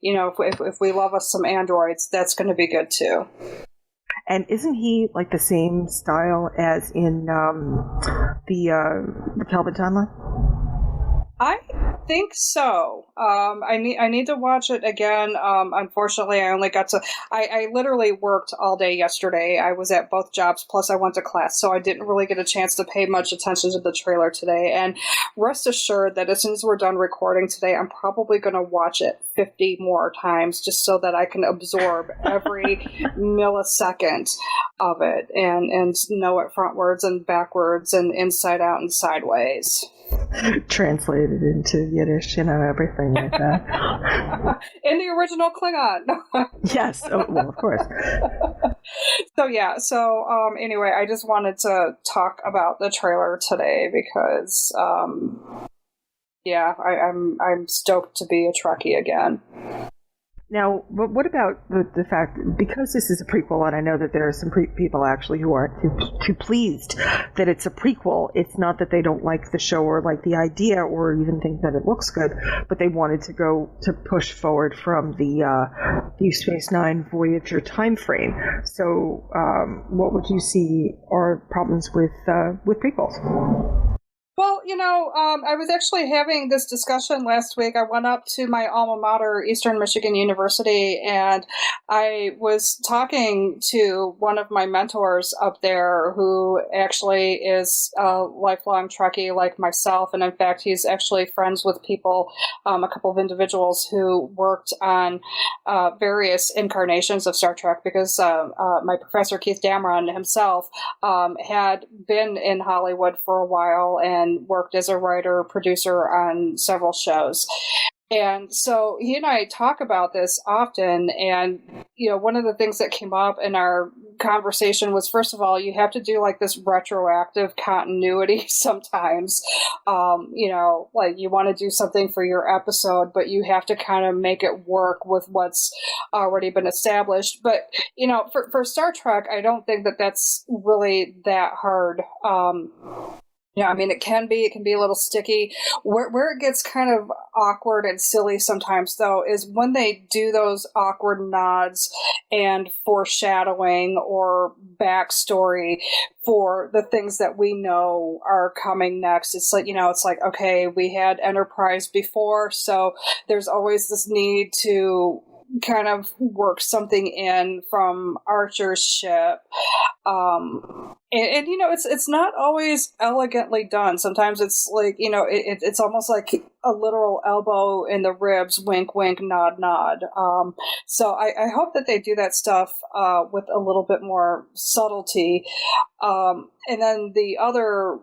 if we love us some androids, that's going to be good too. And isn't he like the same style as in the Kelvin timeline? I think so. I need to watch it again. Unfortunately, I only got to. I literally worked all day yesterday. I was at both jobs, plus I went to class, so I didn't really get a chance to pay much attention to the trailer today. And rest assured that as soon as we're done recording today, I'm probably going to watch it 50 more times just so that I can absorb every millisecond of it and know it frontwards and backwards and inside out and sideways. Translated into Yiddish, everything like that. In the original Klingon. Yes, well, of course. So anyway, I just wanted to talk about the trailer today because, I'm stoked to be a Trekkie again. Now, what about the fact, because this is a prequel, and I know that there are some people actually who aren't too pleased that it's a prequel. It's not that they don't like the show or like the idea or even think that it looks good, but they wanted to push forward from the Deep Space Nine Voyager time frame. So, what would you see are problems with prequels? Well, I was actually having this discussion last week. I went up to my alma mater, Eastern Michigan University, and I was talking to one of my mentors up there who actually is a lifelong Trekkie like myself. And in fact, he's actually friends with people, a couple of individuals who worked on various incarnations of Star Trek, because my professor, Keith Dameron himself, had been in Hollywood for a while and worked as a writer, producer on several shows. And so he and I talk about this often. And, one of the things that came up in our conversation was, first of all, you have to do like this retroactive continuity sometimes. Like you want to do something for your episode, but you have to kind of make it work with what's already been established. But, for Star Trek, I don't think that that's really that hard. It can be a little sticky. Where it gets kind of awkward and silly sometimes, though, is when they do those awkward nods and foreshadowing or backstory for the things that we know are coming next. It's like, okay, we had Enterprise before, so there's always this need to kind of work something in from Archer's ship. It's not always elegantly done. Sometimes it's like, it's almost like a literal elbow in the ribs, wink, wink, nod, nod. So I hope that they do that stuff with a little bit more subtlety. And then the other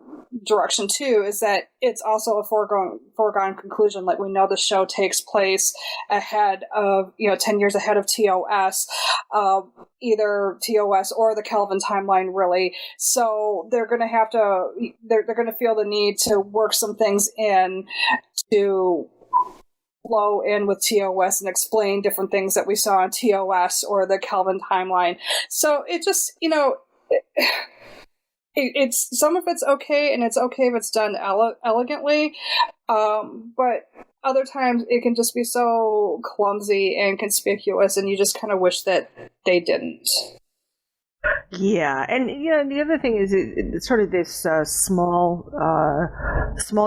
direction, too, is that it's also a foregone conclusion. Like, we know the show takes place ahead of, 10 years ahead of TOS, either TOS or the Kelvin timeline, really. So they're going to they're going to feel the need to work some things in to flow in with TOS and explain different things that we saw on TOS or the Kelvin timeline. So it just, it's some of it's okay, and it's okay if it's done elegantly, but other times it can just be so clumsy and conspicuous, and you just kind of wish that they didn't. Yeah, and the other thing is it's sort of this small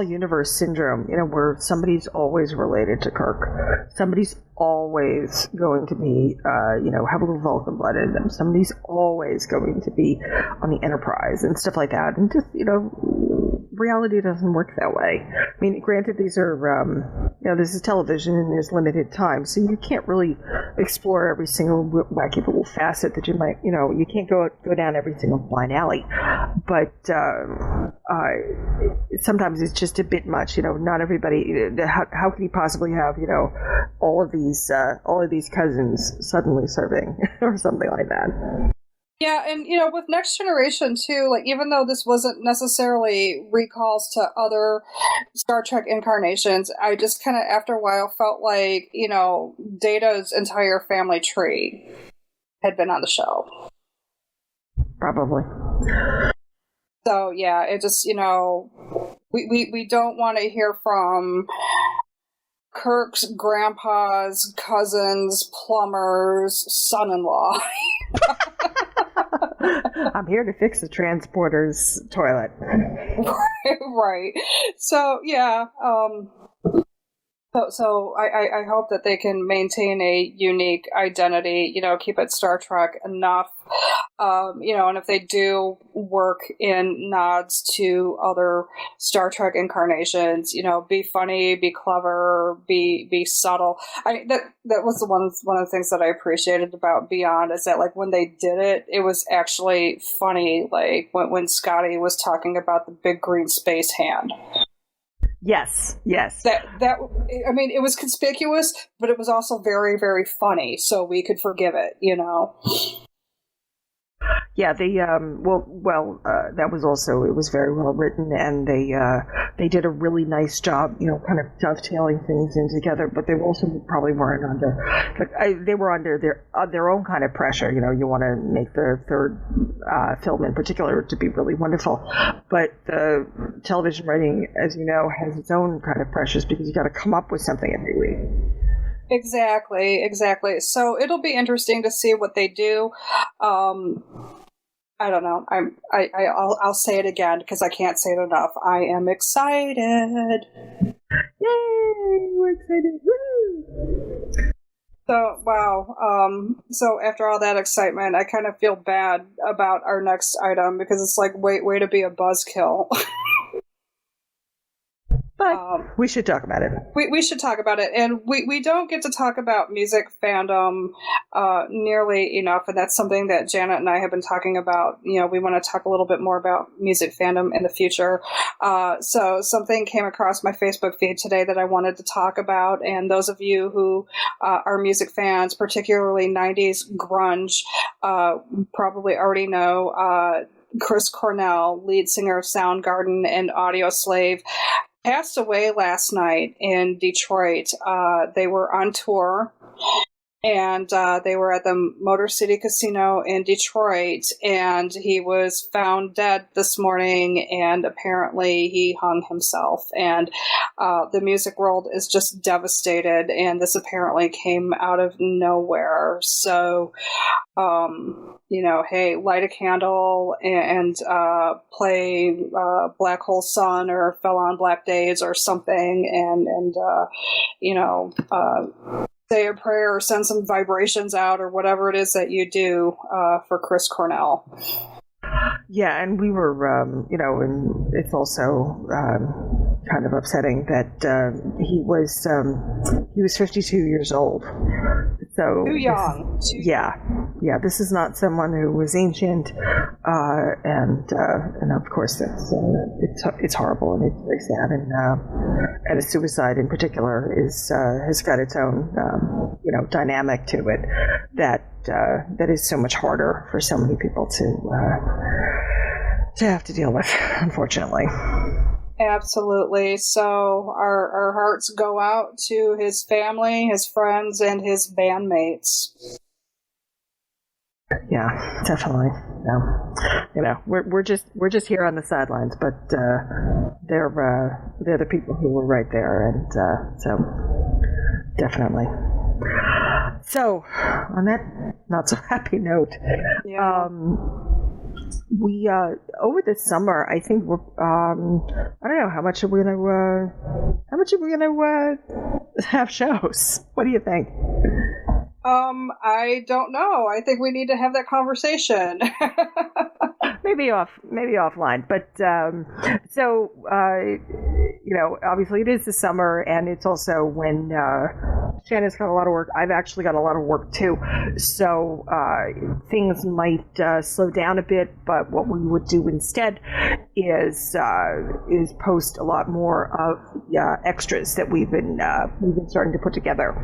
universe syndrome, where somebody's always related to Kirk. Somebody's always going to be, have a little Vulcan blood in them. Somebody's always going to be on the Enterprise and stuff like that. And just, reality doesn't work that way. I mean, granted, these are, this is television and there's limited time, so you can't really explore every single wacky little facet that you might, you can't go down every single blind alley. But sometimes it's just a bit much. Not everybody. How can you possibly have, all of these cousins suddenly serving or something like that? Yeah, and with Next Generation too, like, even though this wasn't necessarily recalls to other Star Trek incarnations, I just kind of after a while felt like, Data's entire family tree had been on the show. Probably. So yeah, it just, we don't want to hear from Kirk's grandpa's cousin's plumber's son-in-law. I'm here to fix the transporter's toilet. Right. So yeah. So I hope that they can maintain a unique identity, keep it Star Trek enough, and if they do work in nods to other Star Trek incarnations, be funny, be clever, be subtle. That was one of the things that I appreciated about Beyond, is that, like, when they did it, it was actually funny, like when Scotty was talking about the big green space hand. Yes. It was conspicuous, but it was also very, very funny, so we could forgive it, Yeah, that was also, it was very well written, and they did a really nice job, kind of dovetailing things in together. But they also probably weren't they were under their own kind of pressure. You want to make the third film in particular to be really wonderful, but television writing, as you know, has its own kind of pressures, because you got to come up with something every week. Exactly. So it'll be interesting to see what they do. I don't know. I'll say it again because I can't say it enough. I am excited. Yay! We're excited. Woo! So, wow. So after all that excitement, I kind of feel bad about our next item because it's like, way to be a buzzkill. But we should talk about it. We should talk about it. And we don't get to talk about music fandom nearly enough. And that's something that Janet and I have been talking about. You know, we want to talk a little bit more about music fandom in the future. So something came across my Facebook feed today that I wanted to talk about. And those of you who are music fans, particularly 90s grunge, probably already know Chris Cornell, lead singer of Soundgarden and Audioslave, passed away last night in Detroit. They were on tour, and they were at the Motor City Casino in Detroit, and he was found dead this morning, and apparently he hung himself. And the music world is just devastated, and this apparently came out of nowhere. So, you know, hey, light a candle and play Black Hole Sun or Fell on Black Days or something, and you know, say a prayer or send some vibrations out or whatever it is that you do for Chris Cornell. Yeah, and we were, you know, and it's also kind of upsetting that he was 52 years old. So Too young. Yeah. This is not someone who was ancient, and of course it's horrible and it's very sad, and a suicide in particular has got its own you know, dynamic to it that is so much harder for so many people to have to deal with, unfortunately. Absolutely. So our hearts go out to his family, his friends, and his bandmates. Yeah, definitely. No, you know, we're just here on the sidelines, but they're the people who were right there, and so definitely. So, on that not so happy note, Yeah. we over the summer, I think we're I don't know how much are we gonna have shows. What do you think? I don't know. I think we need to have that conversation. maybe offline, but so you know, obviously it is the summer, and it's also when Shannon's got a lot of work. I've actually got a lot of work too, so things might slow down a bit. But what we would do instead is post a lot more of extras that we've been starting to put together.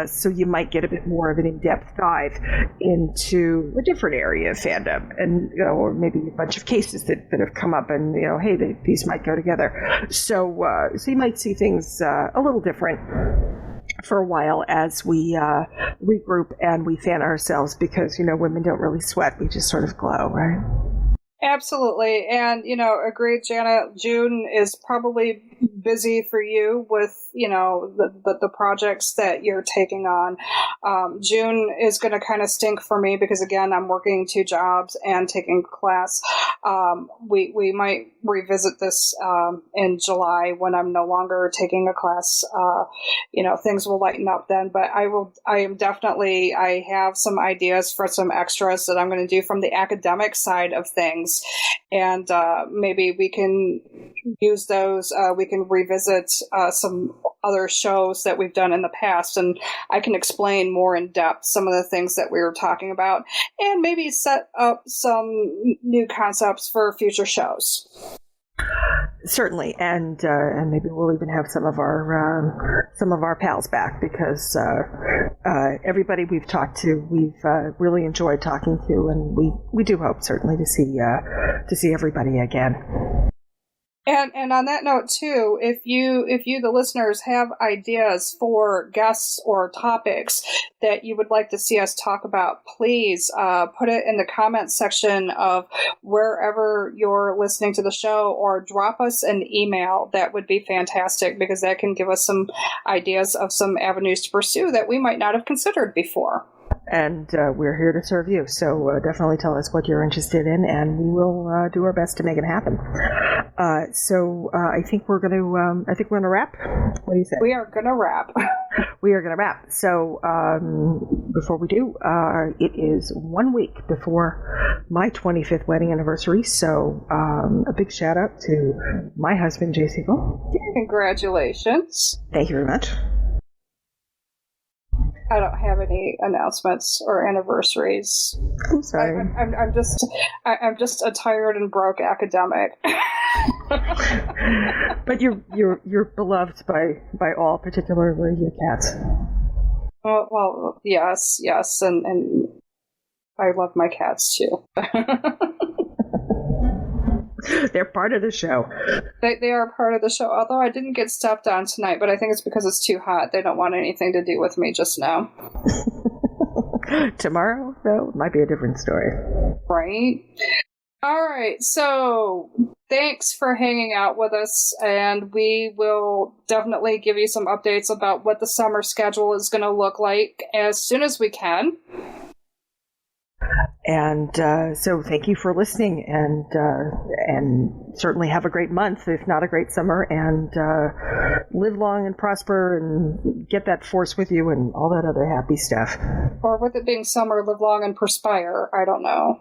So you might get a bit more of an in-depth dive into a different area of fandom, and you know, or maybe a bunch of cases that have come up, and you know, hey, these might go together. So you might see things a little different for a while as we regroup and we fan ourselves, because you know, women don't really sweat; we just sort of glow, right? Absolutely. And, you know, agreed, Janet. June is probably busy for you with, you know, the projects that you're taking on. June is going to kind of stink for me because, again, I'm working 2 jobs and taking class. We might revisit this in July when I'm no longer taking a class. You know, things will lighten up then. But I have some ideas for some extras that I'm going to do from the academic side of things. And maybe we can use those. We can revisit some other shows that we've done in the past, and I can explain more in depth some of the things that we were talking about, and maybe set up some new concepts for future shows. Certainly, and maybe we'll even have some of our pals back, because everybody we've talked to, we've really enjoyed talking to, and we do hope certainly to see everybody again. And on that note too, if you the listeners have ideas for guests or topics that you would like to see us talk about, please put it in the comments section of wherever you're listening to the show, or drop us an email. That would be fantastic, because that can give us some ideas of some avenues to pursue that we might not have considered before. And we're here to serve you. So definitely tell us what you're interested in, and we will do our best to make it happen. So I think we're going to wrap. What do you say? We are going to wrap. We are going to wrap. So before we do, it is 1 week before my 25th wedding anniversary. So a big shout out to my husband, Jay Siegel. Congratulations. Thank you very much. I don't have any announcements or anniversaries. I'm sorry. I'm just a tired and broke academic. But you're beloved by all, particularly your cats. Well, yes, and I love my cats too. They're part of the show. They are part of the show, although I didn't get stepped on tonight, but I think it's because it's too hot. They don't want anything to do with me just now. Tomorrow, though, might be a different story. Right? All right, so thanks for hanging out with us, and we will definitely give you some updates about what the summer schedule is going to look like as soon as we can. And so thank you for listening, and certainly have a great month, if not a great summer, and live long and prosper and get that force with you and all that other happy stuff. Or with it being summer, live long and perspire. I don't know.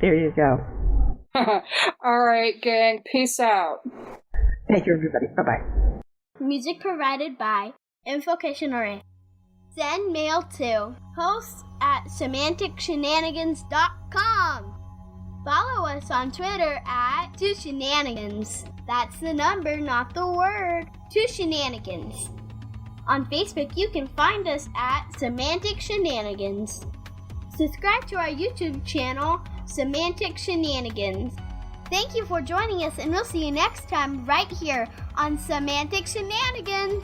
There you go. All right, gang. Peace out. Thank you, everybody. Bye-bye. Music provided by Infocation. Send mail to hosts@semanticshenanigans.com. Follow us on Twitter @2shenanigans. That's the number, not the word. 2shenanigans. On Facebook, you can find us @Semantic Shenanigans. Subscribe to our YouTube channel, Semantic Shenanigans. Thank you for joining us, and we'll see you next time right here on Semantic Shenanigans.